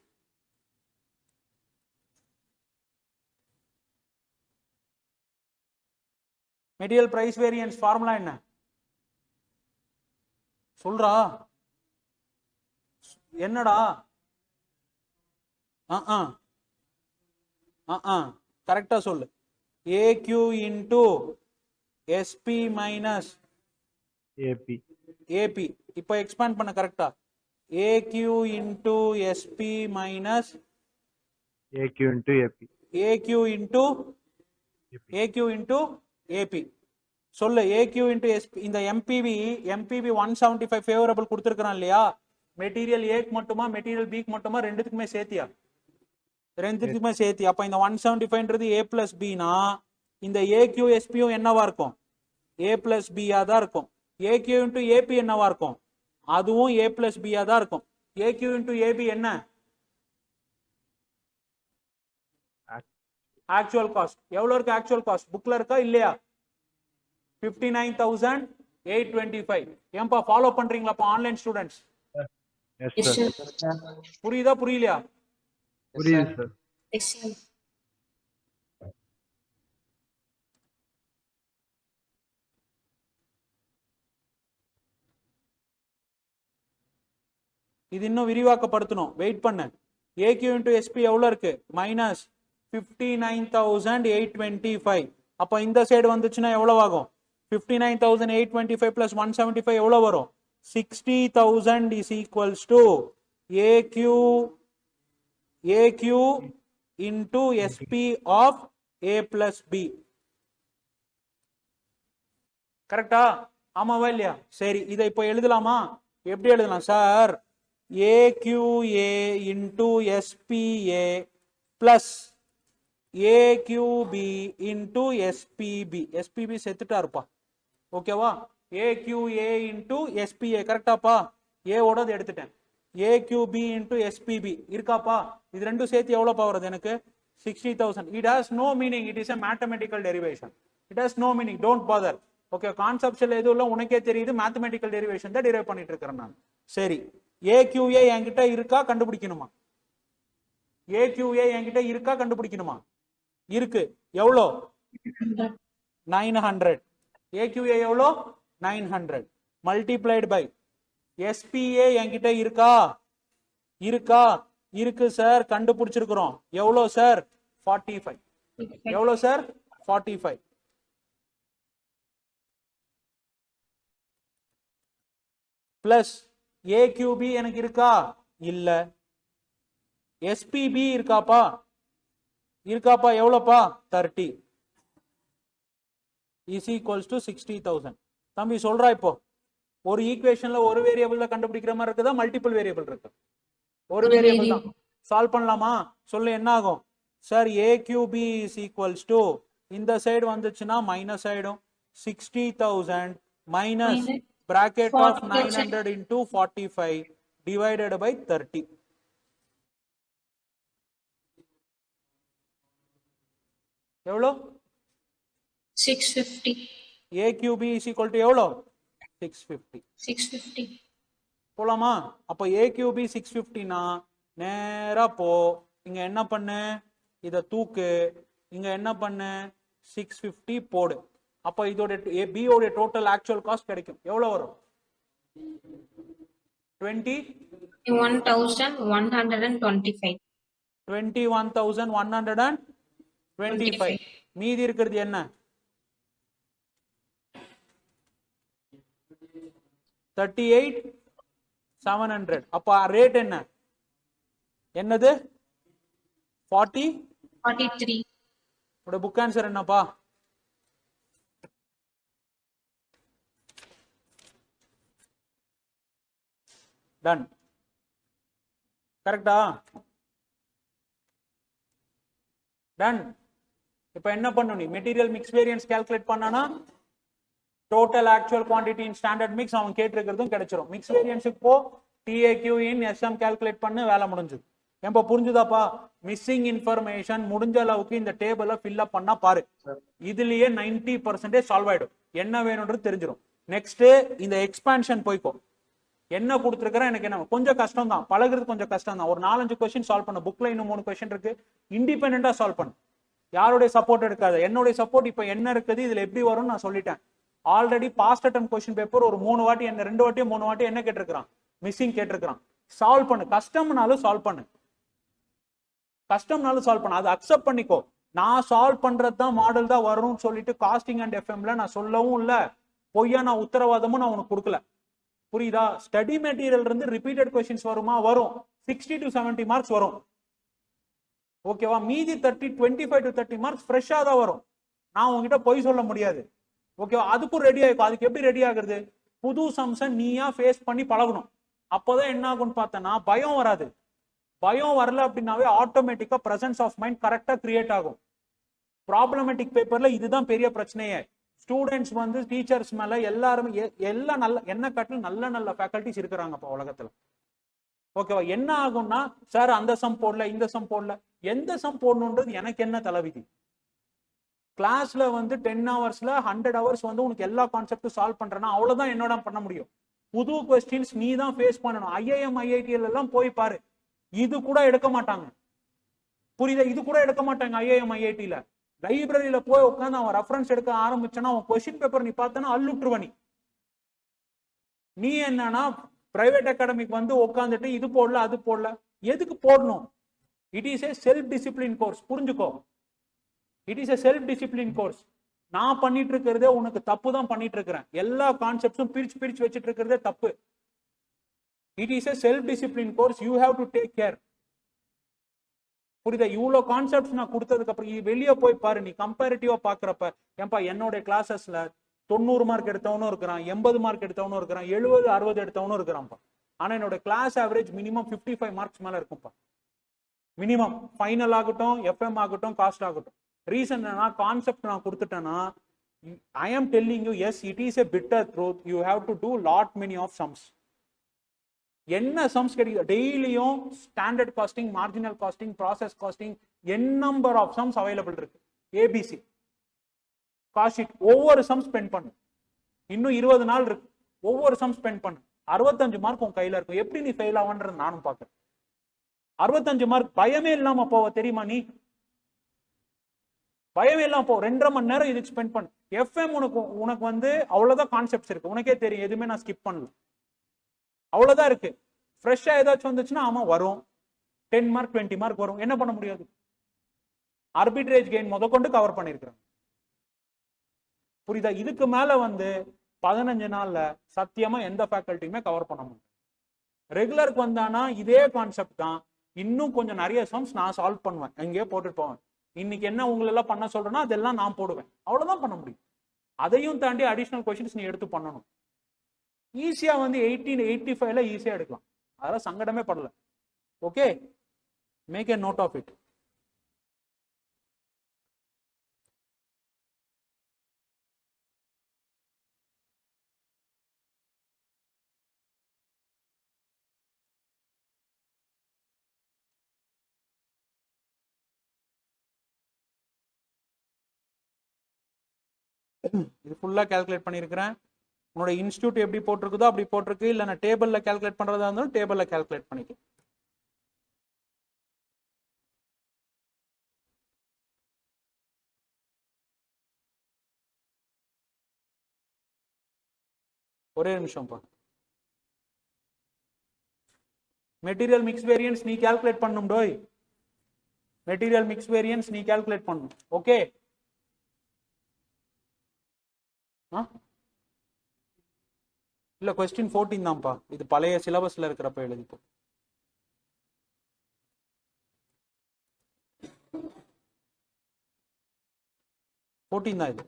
Speaker 1: Material price variance formula என்ன சொல்றா? என்னடா? கரெக்டா சொல்லு. AQ into SP minus AP. இப்போ எக்ஸ்பேண்ட் பண்ண. கரெக்டா? AQ into SP minus AQ into AP சொல்லு. AQ into SP. இந்த MPV 175 ஃபேவரபிள் கொடுத்துருக்கான் இல்லையா? மெட்டீரியல் ஏக்கு மட்டுமா மெட்டீரியல் பிக்கு மட்டுமா? ரெண்டுத்துக்குமே சேர்த்தியா? ரெண்டுத்துக்குமே சேர்த்தி. அப்ப இந்த 175ன்றது A பிளஸ் பினா இந்த AQ SPயும் என்னவா இருக்கும்? A பிளஸ் பியா தான் இருக்கும். AQ இன்டு AP என்னவா இருக்கும்? அதுவும் A பிளஸ் பியா தான் இருக்கும். AQ இன்டு AB என்ன? Actual cost. எவ்வளவு இருக்கு ஆக்சுவல் காஸ்ட்? புக்ல இருக்கா இல்லையா? 59,825. ஏன்பா ஃபாலோ பண்றீங்களாப்பா ஆன்லைன் ஸ்டூடெண்ட்ஸ்? புரியுதா புரியலையா?
Speaker 3: புரியுது சார்.
Speaker 1: இது இன்னும் விரிவாக்கப்படுத்தணும். வெயிட் பண்ணு. AQ இன்டு SP எவ்வளவு இருக்கு? மைனஸ் 59,825. அப்ப இந்த சைடு வந்துச்சுன்னா எவ்வளவு ஆகும்? 59,825 பிளஸ் 175 எவ்வளவு வரும்? 60,000 is equals to AQ into SP of A plus B. கரெக்டா? ஆமாவா இல்லையா? சரி, இதை இப்போ எழுதலாமா? எப்படி எழுதலாம் sir? AQA into SPA plus AQB into SPB. SPB செத்துட்டா இருப்பா. ஓகேவா? AQA into SPA. கரெக்டாப்பா? A ஓடது எடுத்துட்டேன். AQB இன்டு SPB இருக்காப்பா? இது ரெண்டும் சேர்த்து எவ்வளோப்பா வருது எனக்கு? 60,000. It has no meaning. It is a mathematical derivation. It has no meaning. Don't bother. Okay, conceptual எதுவும் இல்லை, உனக்கே தெரியுது. மேத்தமெட்டிக்கல் டெரிவேஷன் தான் டிரைவ் பண்ணிட்டு இருக்கிறேன் நான். சரி, AQA என்கிட்ட இருக்கா? கண்டுபிடிக்கணுமா? ஏக்யூஏ என்கிட்ட இருக்கா கண்டுபிடிக்கணுமா? இருக்கு. எவ்வளோ? 900. ஏக்யூஏ எவ்வளோ? 900 மல்டிப்ளைடு பை எஸ்பிஏ என்கிட்ட இருக்கா? இருக்கா? இருக்கு சார், கண்டுபிடிச்சிருக்கிறோம். எவ்வளோ சார்? 45. எவ்வளோ சார்? 45. பிளஸ் ஏக்யூபி எனக்கு இருக்கா? இல்ல. எஸ்பிபி இருக்காப்பா? இருக்காப்பா? எவ்வளோப்பா? 30 is equals to 60,000. தம்பி சொல்றா, இப்போ ஒரு ஈக்குவேஷன்ல ஒரு வேரியபிள்ல கண்டுபிடிக்கிற மாதிரி இருக்குதா, மல்டிபிள் வேரியபிள் இருக்கு? ஒரு வேரியபிள் தான். சால்வ் பண்ணலாமா? சொல்லு, என்ன ஆகும் சார்? ஏக்யூபி இஸ் ஈக்குவல்ஸ் டு இந்த சைடு வந்துச்சுன்னா மைனஸ் ஆயிடும். 60,000 minus bracket of 900 into 45 divided by 30. எவ்வளோ?
Speaker 2: 650.
Speaker 1: AQB is equal to எவ்வளோ? 650.
Speaker 2: 650.
Speaker 1: போலாமா? அப்போ AQB 650னா நேரா போ, இங்க என்ன பண்ணு, இத தூக்கு, இங்க என்ன பண்ணு, 650 போடு. அப்போ இதோட B ஓட டோட்டல் ஆக்சுவல் காஸ்ட் கிடைக்கும். எவ்வளவு வரும்?
Speaker 2: 21,125.
Speaker 1: 21,125. மீதி இருக்கிறது என்ன? 38,700. அப்ப ரேட் என்ன? என்னது?
Speaker 2: 43.
Speaker 1: புக் ஆன்சர் என்னப்பா? டன். கரெக்டா? டன். இப்ப என்ன பண்ணணும்? நீ மெட்டீரியல் மிக்ஸ் வேரியன்ஸ் கால்குலேட் பண்ணானா டோட்டல் ஆக்சுவல் குவாண்டிட்டி இன் ஸ்டாண்டர்ட் மிக்ஸ் அவன் கேட்டிருக்கிறதும் கிடைச்சிரும். மிக்ஸ் வேரியன்ஸுக்கு போ, TAQ இன் SM கால்குலேட் பண்ணு, வேலை முடிஞ்சது. ஏன்பா புரிஞ்சுதாப்பா? மிஸ்ஸிங் இன்ஃபர்மேஷன் முடிஞ்ச அளவுக்கு இந்த டேபிள ஃபில் அப் பண்ணா பாரு, இதுலயே 90% சால்வ் ஆயிடும். என்ன வேணும்ன்றது தெரிஞ்சிடும். நெக்ஸ்ட் இந்த எக்ஸ்பான்ஷன் போய்க்கோ. என்ன கொடுத்துருக்கிறேன் எனக்கு என்ன கொஞ்சம் கஷ்டம் தான், பழகுறது கொஞ்சம் கஷ்டம் தான். ஒரு 4-5 கொஸ்டின் சால்வ் பண்ண, புக்ல இன்னும் 3 கொஸ்டின் இருக்கு, இண்டிபெண்டா சால்வ் பண்ணு, யாருடைய சப்போர்ட் எடுக்காது. என்னுடைய சப்போர்ட் இப்ப என்ன இருக்குது, இதுல எப்படி வரும்னு நான் சொல்லிட்டேன். ஆல்ரெடி பாஸ்ட் அட்டம் கொஸ்டின் பேப்பர் ஒரு 3 வாட்டி என்ன 2 வாட்டியோ 3 வாட்டி என்ன கேட்டிருக்கான், மிஸ்ஸிங் கேட்டிருக்கான். சால்வ் பண்ணு, கஷ்டம்னாலும் சால்வ் பண்ணு, கஷ்டம்னாலும் சால்வ் பண்ணு, அது அக்செப்ட் பண்ணிக்கோ. நான் சால்வ் பண்றது தான் மாடல் தான் வரும்னு சொல்லிட்டு காஸ்டிங் அண்ட் எஃப்எம்ல நான் சொல்லவும் இல்ல, பொய்யா நான் உத்தரவாதமும் நான் உனக்கு கொடுக்கல. புரியுதா? ஸ்டடி மெட்டீரியல் இருந்து ரிப்பீட்டட் கொஸ்டின்ஸ் வருமா? வரும். 60 to 70 மார்க்ஸ் வரும். ஓகேவா? மீதி 25 to 30 மார்க்ஸ் ஃப்ரெஷ்ஷா தான் வரும். நான் உங்ககிட்ட பொய் சொல்ல முடியாது. ஓகேவா? அதுக்கும் ரெடி ஆயிக்கும். அதுக்கு எப்படி ரெடி ஆகுறது? புது சம்ஸை நீயா ஃபேஸ் பண்ணி பழகணும். அப்போதான் என்ன ஆகும்னு பார்த்தனா பயம் வராது. பயம் வரல அப்படின்னாவே ஆட்டோமேட்டிக்கா பிரசன்ஸ் ஆஃப் மைண்ட் கரெக்டா கிரியேட் ஆகும். ப்ராப்ளமேட்டிக் பேப்பர்ல இதுதான் பெரிய பிரச்சனையே. ஸ்டூடெண்ட்ஸ் வந்து டீச்சர்ஸ் மேல எல்லாருமே எல்லாம் நல்ல என்ன காட்டிலும் நல்ல நல்ல ஃபேக்கல்டிஸ் இருக்கிறாங்க இப்போ உலகத்துல. ஓகேவா? என்ன ஆகும்னா, சார் அந்த சம் போடல, இந்த சம் போடல, எந்த சம் போடணுன்றது எனக்கு என்ன தலைவிதி? கிளாஸ்ல வந்து 10 ஹவர்ஸ்ல 100 ஹவர்ஸ் வந்து உனக்கு எல்லா கான்செப்டும் சால்வ் பண்றேன்னா அவ்வளவுதான் என்னோட பண்ண முடியும். புது கொஸ்டின்ஸ் நீ தான் ஃபேஸ் பண்ணணும். IIM IITL எல்லாம் போய் பாரு, இது கூட எடுக்க மாட்டாங்க. புரியுதா? இது கூட எடுக்க மாட்டாங்க IIM IITல. லைப்ரரியில போய் உட்காந்து அவன் ரெஃபரன்ஸ் எடுக்க ஆரம்பிச்சானா அவன் கொஸ்டின் பேப்பர் நீ பார்த்தனா அள்ளுட்டுருவ. நீ என்னன்னா பிரைவேட் அகாடமிக் வந்து உட்காந்துட்டு இது போடல அது போடல, எதுக்கு போடணும்? It is a self discipline course. புரிஞ்சுக்கோ, it is a self discipline course. நான் பண்ணிட்டு இருக்கிறதே உனக்கு தப்பு தான் பண்ணிட்டு இருக்கிறேன். எல்லா கான்செப்ட்ஸும் பிரிச்சு பிரிச்சு வச்சுட்டு இருக்கிறதே தப்பு. It is a self discipline course. You have to take care. புரியுதா? இவ்வளவு கான்செப்ட்ஸ் நான் கொடுத்ததுக்கு அப்புறம் வெளியே போய் பாரு, நீ கம்பேரிட்டிவா பாக்குறப்ப, ஏன்பா என்னோட கிளாஸஸ்ல 90 மார்க் எடுத்தவனும் இருக்கிறான், 80 மார்க் எடுத்தவனும் இருக்கிறான், 70, 60 எடுத்தவனும் இருக்கிறான்ப்பா. ஆனா என்னோட கிளாஸ் ஆவரேஜ் மினிமம் 55 மார்க்ஸ் மேல இருக்கும்ப்பா. மினிமம் ஃபைனல் ஆகட்டும், FM ஆகட்டும், காஸ்ட் ஆகட்டும். ரீசன் என்னன்னா கான்செப்ட் நான் கொடுத்துட்டேன்னா, I am telling you, yes it is a bitter truth, you have to do lot many of sums. என்ன சம்ஸ் கிடைக்குது டெய்லியும்? Standard costing, marginal costing, process costing, n number of sums available இருக்கு. ABC cost sheet, ஒவ்வொரு sum spend பண்ணு. இன்னும் 20 நாள் இருக்கு, ஒவ்வொரு சம் ஸ்பெண்ட் பண்ணு. 65 மார்க் உன் கையில இருக்கும். எப்படி நீ ஃபெயில் ஆவன்றது நானும் பார்க்கறேன். 65 மார்க் பயமே இல்லாம போவ தெரியுமா நீ? பயமே இல்லாம போ. 2.5 மணி நேரம் இதுக்கு ஸ்பெண்ட் பண்ணு. எஃப்எம் உனக்கு வந்து அவ்வளவுதான் கான்செப்ட்ஸ் இருக்கு, உனக்கே தெரியும், எதுவுமே நான் ஸ்கிப் பண்ணல, அவ்வளவுதான் இருக்கு. ஃப்ரெஷ்ஷா ஏதாச்சும் வந்துச்சுன்னா ஆமா வரும், 10 மார்க் 20 மார்க் வரும், என்ன பண்ண முடியாது. ஆர்பிட்ரேஜ் கெயின் முதற்கொண்டு கவர் பண்ணிருக்கிறேன். புரியுதா? இதுக்கு மேல வந்து 15 நாள்ல சத்தியமா எந்த ஃபேக்கல்ட்டியுமே கவர் பண்ண முடியும். ரெகுலருக்கு வந்தானா இதே கான்செப்ட் தான், இன்னும் கொஞ்சம் நிறைய சம்ஸ் நான் சால்வ் பண்ணுவேன், எங்கேயோ போட்டுட்டு போவேன். இன்னைக்கு என்ன உங்களெல்லாம் பண்ண சொல்றேன்னா அதெல்லாம் நான் போடுவேன், அவ்வளவுதான் பண்ண முடியும். அதையும் தாண்டி அடிஷனல் கொஸ்டின்ஸ் நீ எடுத்து பண்ணணும். ஈஸியா வந்து 1885ல ஈஸியா எடுக்கலாம், அதெல்லாம் சங்கடமே படல. Okay, make a note of it. இது ஃபுல்லா கால்குலேட் பண்ணியிருக்கிறேன். உன்னோட இன்ஸ்டியூட் எப்படி போட்டிருக்குதோ அப்படி போட்டிருக்கு, இல்லை நான் டேபிள்ல கால்குலேட் பண்றதா இருந்தாலும் டேபிள்ல கால்குலேட் பண்ணிக்க. ஒரே நிமிஷம் பா. மெட்டீரியல் மிக்ஸ் வேரியன்ஸ் நீ கால்குலேட் பண்ணும் டோய், மெட்டீரியல் மிக்ஸ் வேரியன்ஸ் நீ கால்குலேட் பண்ணும். ஓகே, இல்ல கொஸ்டின் 14 தான்ப்பா, இது பழைய சிலபஸ்ல இருக்கிறப்ப எழுதிப்போ. தான் இது.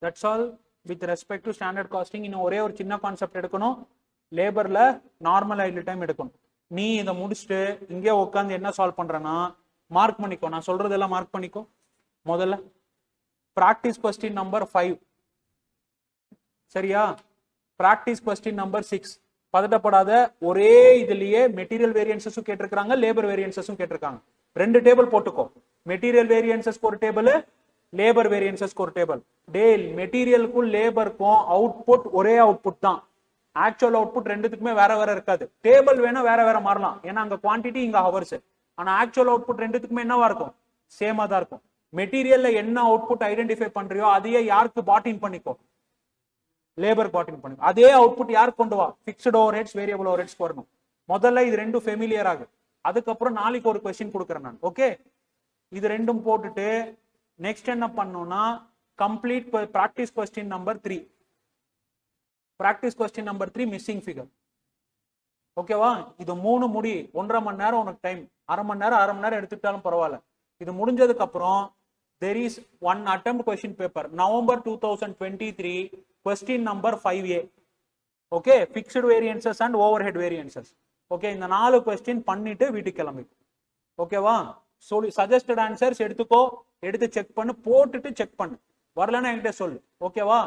Speaker 1: That's all with respect to standard costing. இன்னும் ஒரே ஒரு சின்ன கான்செப்ட் எடுக்கணும், லேபர்ல நார்மல் ஐடில் டைம் எடுக்கணும். நீ இதை முடிச்சுட்டு இங்கே உட்காந்து என்ன சால்வ் பண்றேன்னா மார்க் பண்ணிக்கோ, நான் சொல்றதெல்லாம் மார்க் பண்ணிக்கோ. முதல்ல பிராக்டிஸ் கொஸ்டின் நம்பர் 5, சரியா? Practice question number 6. பதட்டப்படாத, ஒரே இதுலயே மெட்டீரியல் வேரியன்சஸும் கேட்டிருக்காங்க, லேபர் வேரியன்சஸும் கேட்டிருக்காங்க. 2 டேபிள் போட்டுக்கோ, மெட்டீரியல் வேரியன்சஸ்க்கு ஒரு டேபிள், லேபர் வேரியன்சஸ்க்கு ஒரு டேபிள். டேல் மெட்டீரியலுக்கும் லேபருக்கும் அவுட்புட் ஒரே அவுட்புட் தான், ஆக்சுவல் அவுட்புட் ரெண்டுத்துக்குமே வேற வேற இருக்காது. டேபிள் வேணா வேற வேற மாறலாம், ஏன்னா அங்க குவான்டிட்டி இங்க ஹவர்ஸ், ஆனா ஆக்சுவல் அவுட்புட் ரெண்டுத்துக்குமே என்னவா இருக்கும்? சேமா தான் இருக்கும். மெட்டீரியல்ல என்ன அவுட்புட் ஐடென்டிஃபை பண்றியோ அதையே யாருக்கு பாட்டின் பண்ணிக்கோ, லேபர் பாட்டின் பண்ணிக்கோ. அதே அவுட்புட் யாருக்கு கொண்டு வா? Fixed overheads, variable overheads வரணும். முதல்ல இது ரெண்டும் ஃபெமிலியர் ஆகும், அதுக்கப்புறம் நாளைக்கு ஒரு கொஸ்டின் கொடுக்குறேன் நான். ஓகே, இது ரெண்டும் போட்டுட்டு நெக்ஸ்ட் என்ன பண்ணணும்னா complete practice question number 3. Practice question number 3 missing figure. ஓகேவா? இது 3 முடி, 1.5 மணி நேரம் உனக்கு டைம், அரை மணி நேரம் எடுத்துக்கிட்டாலும் பரவாயில்ல. இது முடிஞ்சதுக்கு அப்புறம் there is one attempt question paper, November 2023, question number 5A. Okay, fixed variances and overhead variances. Okay, இந்த 4 கொஸ்டின் பண்ணிட்டு வீட்டுக்கு கிளம்பி. ஓகேவா? சொல்லி சஜஸ்டட் ஆன்சர்ஸ் எடுத்துக்கோ, எடுத்து செக் பண்ணு, போட்டுட்டு செக் பண்ணு, வரலன்னா என்கிட்ட சொல்லு. ஓகேவா?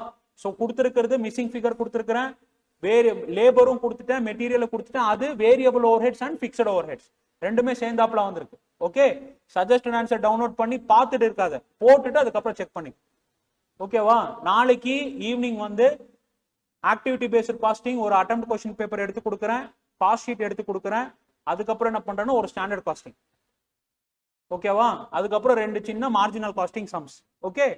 Speaker 1: ஸோ கொடுத்துருக்கிறது மிஸ்ஸிங் ஃபிகர் கொடுத்துருக்கிறேன், லேபரும் கொடுத்துட்டேன், மெட்டீரியல் கொடுத்துட்டேன், அது variable overheads and fixed overheads ரெண்டுமே சேர்ந்தாப்புல வந்திருக்கு. ஓகே, சஜஸ்டட் ஆன்சர் டவுன்லோட் பண்ணி பார்த்துட்டு இருக்காத, போட்டுட்டு அதுக்கப்புறம் செக் பண்ணி. ஓகேவா? நாளைக்கு ஈவினிங் வந்து ஆக்டிவிட்டி பேஸ்ட் காஸ்டிங் ஒரு அட்டெம்ப்ட் கொஸ்டின் பேப்பர் எடுத்து கொடுக்குறேன், காஸ்ட் ஷீட் எடுத்து கொடுக்குறேன். அதுக்கப்புறம் என்ன பண்றேன்னு ஒரு ஸ்டாண்டர்ட் காஸ்டிங். ஓகேவா? அதுக்கப்புறம் 2 சின்ன மார்ஜினல் காஸ்டிங் சம்ஸ். ஓகே,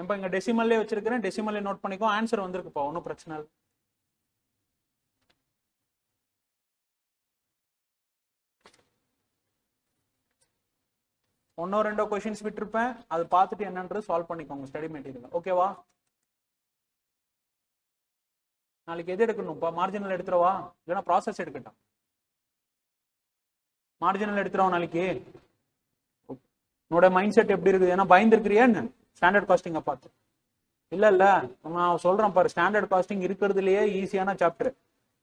Speaker 1: இப்போ இங்க டெசிமல்லே வச்சிருக்கிறேன், டெசிமல்லே நோட் பண்ணிக்கோ. ஆன்சர் வந்திருக்குப்பா, ஒன்றும் பிரச்சனை இல்லை. ஒன்னோ 2 கொஸ்டின்ஸ் விட்டுருப்பேன், அது பார்த்துட்டு என்னன்றது சால்வ் பண்ணிக்கோங்க ஸ்டடி மெட்டீரியல். ஓகேவா? நாளைக்கு எது எடுக்கணும்ப்பா? மார்ஜினல் எடுத்துருவா, இல்லைன்னா ப்ராசஸ் எடுக்கட்டும்? மார்ஜினல் எடுத்துருவா நாளைக்கு. உன்னோட மைண்ட் செட் எப்படி இருக்குது? ஏன்னா பயந்துருக்கிறியா என்ன ஸ்டாண்டர்ட் காஸ்டிங்கை பார்த்து? இல்ல நான் சொல்றேன் பாரு, ஸ்டாண்டர்ட் காஸ்டிங் இருக்கிறதுலயே ஈஸியான சாப்டர்.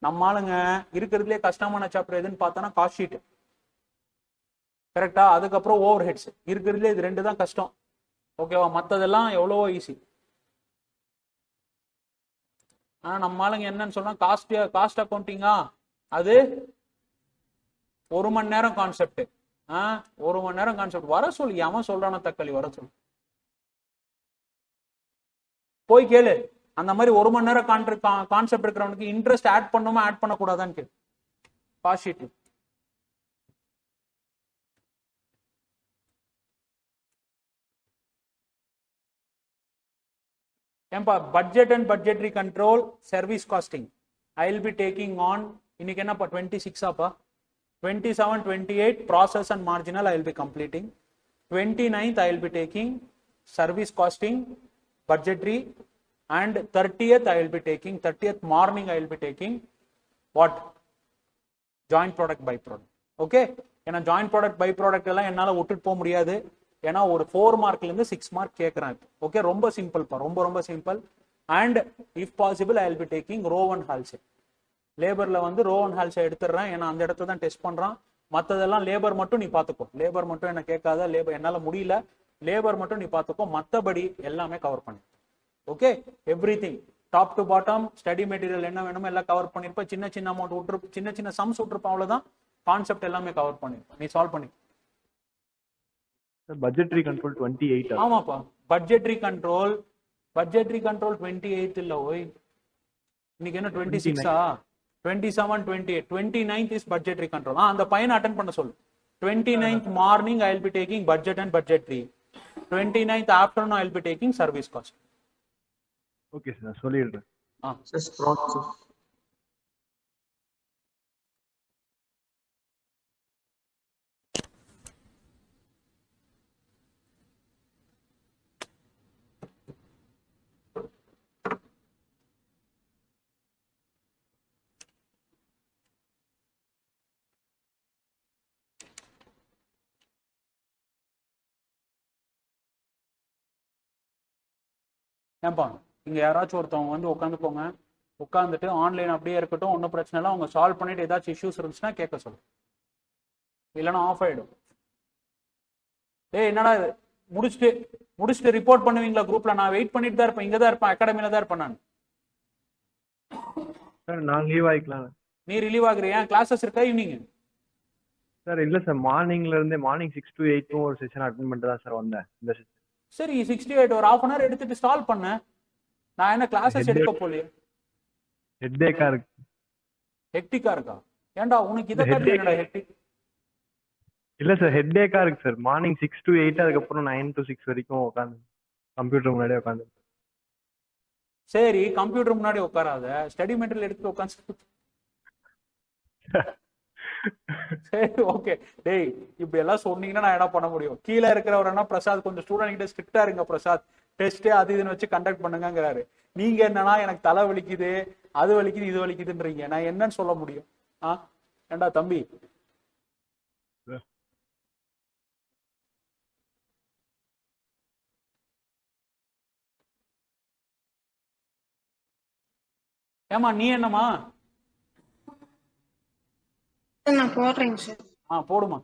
Speaker 1: நம்ம ஆளுங்க இருக்கிறதுலயே கஷ்டமான சாப்டர் எதுன்னு பார்த்தோன்னா காஸ்ட் ஷீட். கரெக்டா? அதுக்கப்புறம் ஓவர் ஹெட்ஸ். இருக்கிறதுலே இது 2 தான் கஷ்டம். ஓகேவா? மற்றதெல்லாம் எவ்வளவோ ஈஸி. ஆனா நம்ம ஆளுங்க என்னன்னு சொன்னா காஸ்ட் அக்கௌண்டிங்கா, அது 1 மணி நேரம் கான்செப்ட். 1 மணி நேரம் கான்செப்ட். வர சொல்லி அவன் சொல்றான தக்காளி, வர சொல்லு, போய் கேளு. அந்த மாதிரி 1 மணி நேரம் கான்செப்ட் இருக்கிறவனுக்கு இன்ட்ரெஸ்ட் ஆட் பண்ணுமா ஆட் பண்ணக்கூடாதான்னு கேளு. காஸ்ட் ஷீட் ஏன்பா budget and budgetary control service costing I will be taking on. இன்னைக்கு என்னப்பா 26ஆப்பா? 27, 28 process and marginal I will be completing. 29th I will be taking service costing, budgetary, and 30th I will be taking, 30th morning I will be taking what? Joint product by product. Okay? ஏன்னா joint product by product எல்லாம் என்னால் விட்டுட்டு போக முடியாது. ஏன்னா ஒரு 4 மார்க்லேருந்து 6 mark கேட்குறேன். Okay, ரொம்ப சிம்பிள்ப்பா, ரொம்ப simple. And if possible I will be taking Rowan and Halsey. லேபரில் வந்து ரோ அண்ட் ஹால்சே எடுத்துடுறேன், ஏன்னா அந்த இடத்த தான் டெஸ்ட் பண்ணுறான். மற்றதெல்லாம் லேபர் மட்டும் நீ பார்த்துக்கோ. லேபர் மட்டும் என்ன கேட்காத, லேபர் என்னால் முடியல, லேபர் மட்டும் நீ பார்த்துக்கோ, மற்றபடி எல்லாமே கவர் பண்ணி. Okay, every thing top to bottom study material என்ன வேணுமோ எல்லாம் கவர் பண்ணிருப்பேன். சின்ன அமௌண்ட் விட்டுரு, சின்ன சம்ஸ் விட்டுருப்பேன், அவ்வளோதான். கான்செப்ட் எல்லாமே கவர் பண்ணிருப்பேன், நீ சால்வ் பண்ணி.
Speaker 3: Budgetary control 28.
Speaker 1: ஆமாப்பா, பட்ஜெட்ரி கண்ட்ரோல் 28 இல்ல ஓய். இன்னைக்கு என்ன 26ஆ? 27, 28, 29th is budgetary control. அந்த பையனை அட்டென்ட் பண்ண சொல்லு. 29th morning I will be taking budget and budgetary. 29th afternoon I will be taking service cost.
Speaker 3: Okay sir, சொல்லிடுறேன்.
Speaker 4: Just process.
Speaker 1: ஏன்பா இங்க யாராச்சும் ஒருத்தவங்க வந்து உட்காந்துக்கோங்க, உட்காந்துட்டு ஆன்லைன் அப்படியே இருக்கட்டும், ஒன்றும் பிரச்சனை இல்லை. அவங்க சால்வ் பண்ணிட்டு ஏதாச்சும் இஷ்யூஸ் இருந்துச்சுன்னா கேட்க சொல்லு, இல்லைன்னா ஆஃப் ஆயிடும். என்னடா இது, முடிச்சுட்டு ரிப்போர்ட் பண்ணுவீங்களா குரூப்ல? நான் வெயிட் பண்ணிட்டு தான் இருப்பேன், இங்க தான் இருப்பேன், அகாடமில தான் இருப்பேன் நான்.
Speaker 3: சார் நான் லீவ் ஆகிக்கலாம்.
Speaker 1: நீ ரிலீவ் ஆகுறியா? கிளாஸஸ் இருக்கா ஈவினிங்?
Speaker 3: சார் இல்லை சார், மார்னிங் 6 to 8 ஒரு செஷன் அட்டென்ட் பண்ணிட்டு தான் சார் வந்தேன்.
Speaker 1: சரி, 68 ஒரு half an hour எடுத்துட்டு சால்வ் பண்ண. நான் என்ன கிளாஸஸ் எடுக்க போலியே?
Speaker 3: ஹெட்டேக்கா இருக்கு.
Speaker 1: ஹெக்டிக்கா இருக்கா? ஏன்டா உனக்கு இத காட்டி என்னடா ஹெக்டிக்?
Speaker 3: இல்ல சார், ஹெட்டேக்கா இருக்கு சார். மார்னிங் 6 to 8, அதுக்கப்புறம் 9 to 6 வரைக்கும் உட்காந்து கம்ப்யூட்டர் முன்னாடி உட்காந்து.
Speaker 1: சரி, கம்ப்யூட்டர் முன்னாடி உட்காராத, ஸ்டடி மெட்டீரியல் எடுத்து உட்காந்து. சரி, ஓகே. டேய், இப்படி எல்லாம் சொன்னீங்கன்னா நான் என்ன பண்ண முடியும்? கீழே இருக்கிறவரனா பிரசாத் கொஞ்சம் ஸ்டூடெண்ட் கிட்ட ஸ்ட்ரிக்டா இருங்க பிரசாத், டெஸ்ட் அது இதுன்னு வச்சு கண்டக்ட் பண்ணுங்கிறாரு. நீங்க என்னன்னா எனக்கு தலை வலிக்குது, அது வலிக்குது, இது வலிக்குதுன்றீங்க. நான் என்னன்னு சொல்ல முடியும்? ஏண்டா தம்பி, ஏமா நீ என்னமா?
Speaker 2: நான் போடுறேங்க சார்.
Speaker 1: போடுமா.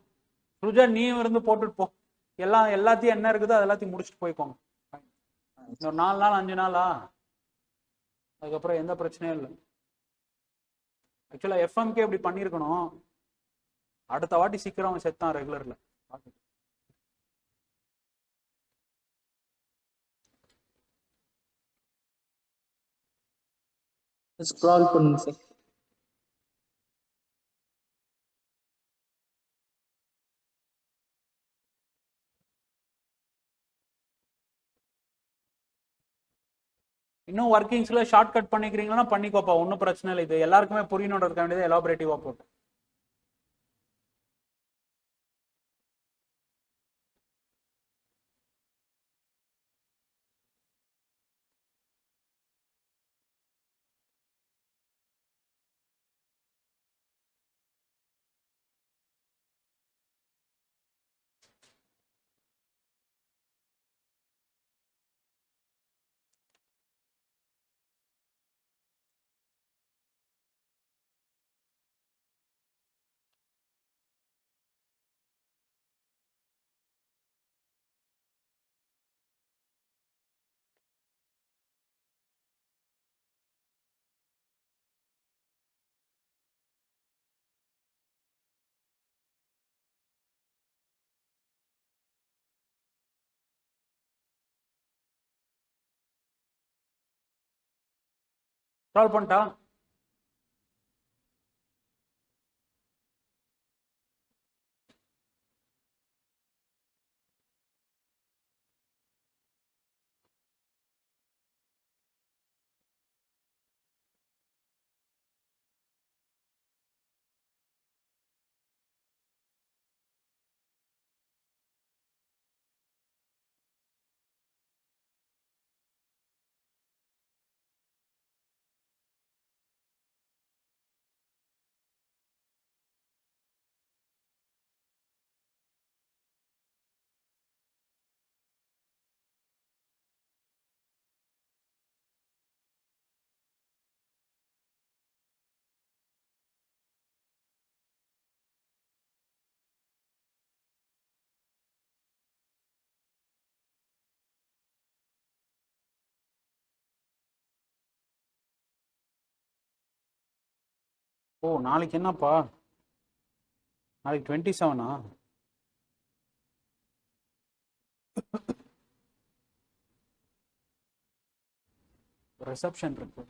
Speaker 1: சுஜா நீ இருந்து போட்டுட்டு போ. எல்லாத்தையும் என்ன இருக்குதோ அது எல்லாத்தையும் முடிச்சுட்டு போய்க்கோங்க. இன்னொரு 4 நாள் 5 நாளா, அதுக்கப்புறம் எந்த பிரச்சனையும் இல்லை. ஆக்சுவலா எஃப்எம்கே இப்படி பண்ணிருக்கணும். அடுத்த வாட்டி சீக்கிரம் செத்தான் ரெகுலர்ல.
Speaker 4: ஸ்க்ரால் பண்ணுங்க சார்.
Speaker 1: இன்னும் ஒர்க்கிங்ஸ்ல ஷார்ட் கட் பண்ணிக்கிறீங்கன்னா பண்ணிக்கோப்பா, ஒன்றும் பிரச்சனை இல்லை. இது எல்லாருக்குமே புரியணுன்றதுக்காக வேண்டியது எலாபரேட்டிவா போட்டு. சால்வ் பண்ணிட்டா? ஓ நாளைக்கு என்னப்பா? நாளைக்கு 27ஆ? ரிசப்ஷன் இருக்கு.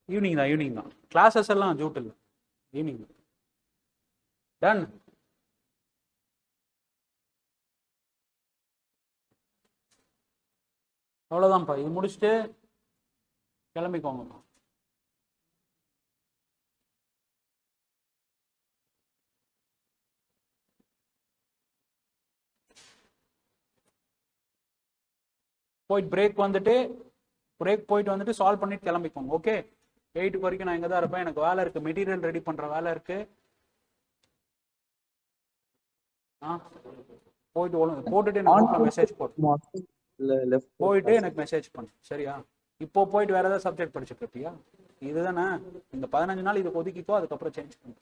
Speaker 1: ஈவினிங் தான் கிளாஸஸ் எல்லாம் ஜூட் இல்லை, ஈவினிங். டன். அவ்வளோதான்ப்பா, இது முடிச்சுட்டு கிளம்பிக்கோங்க. போயிட்டு பிரேக் போயிட்டு வந்துட்டு சால்வ் பண்ணிட்டு கிளம்பிக்கோங்க. ஓகே, 8 வரைக்கும் நான் இங்கே தான் இருப்பேன். எனக்கு வேலை இருக்கு, மெட்டீரியல் ரெடி பண்ற வேலை இருக்கு. போட்டுட்டு எனக்கு மெசேஜ் போயிட்டு எனக்கு மெசேஜ் பண்ணு, சரியா? இப்போ போயிட்டு வேற ஏதாவது சப்ஜெக்ட் படிச்சுட்டு இருப்பியா? இதுதானே இந்த 15 நாள் இதுக்கு ஒதுக்கிக்கோ, அதுக்கப்புறம் சேஞ்ச் பண்ணு.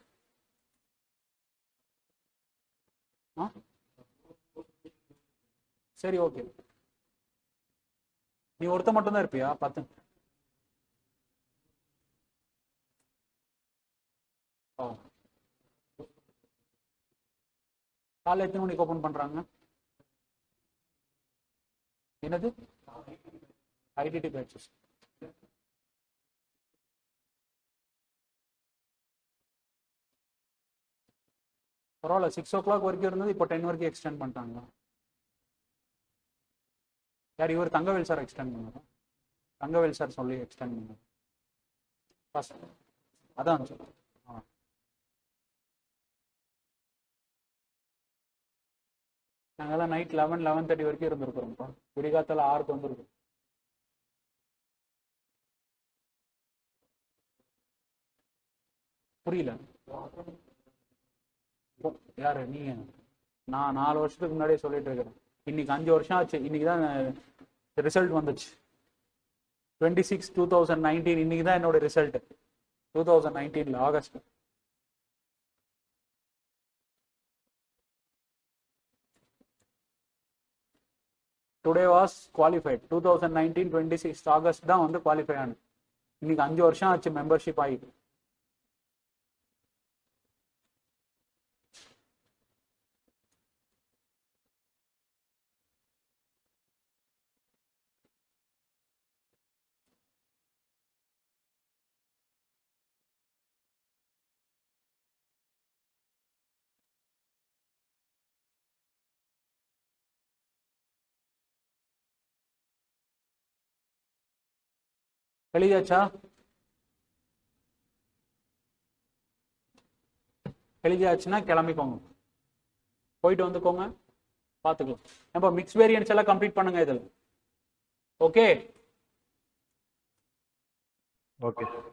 Speaker 1: சரி, ஓகே. நீ ஒருத்த மட்டும் தான் இருப்பியா? 10. காலை எத்தனை மணிக்கு ஓப்பன் பண்றாங்க? என்னது? IDD patches. பரவாயில்ல, 6 o'clock வரைக்கும் இருந்தது, இப்போ 10 வரைக்கும் எக்ஸ்டெண்ட் பண்ணிட்டாங்களா? யார் இவர்? தங்கவேல் சார் எக்ஸ்டெண்ட் பண்ணாரா? தங்கவேல் சார் சொல்லி எக்ஸ்டெண்ட் பண்ணார். அதான் சார். நாங்கெல்லாம் நைட் 11:30 வரைக்கும் இருந்திருக்கிறோம்ப்பா. விடிகாத்தால 6க்கு வந்துருக்கோம். புரியல யாரு நீங்க? நான் 4 வருஷத்துக்கு முன்னாடியே சொல்லிட்டு இருக்கிறேன். இன்னைக்கு 5 வருஷம் ஆச்சு. இன்னைக்கு தான் ரிசல்ட் வந்துச்சு. 26/2019 இன்னைக்கு தான் என்னோட result. 2019 August. Today was qualified. 2019 26 August தான் வந்து குவாலிஃபை ஆனது. இன்னைக்கு 5 வருஷம் ஆச்சு மெம்பர்ஷிப் ஆகிட்டு. எழுதியாச்சுன்னா கிளம்பிக்கோங்க, போயிட்டு வந்துக்கோங்க, பார்த்துக்கலாம். நம்ம மிக்ஸ் வேரியன்ஸ் எல்லாம் கம்ப்ளீட் பண்ணுங்க இதில். Okay
Speaker 3: okay sir.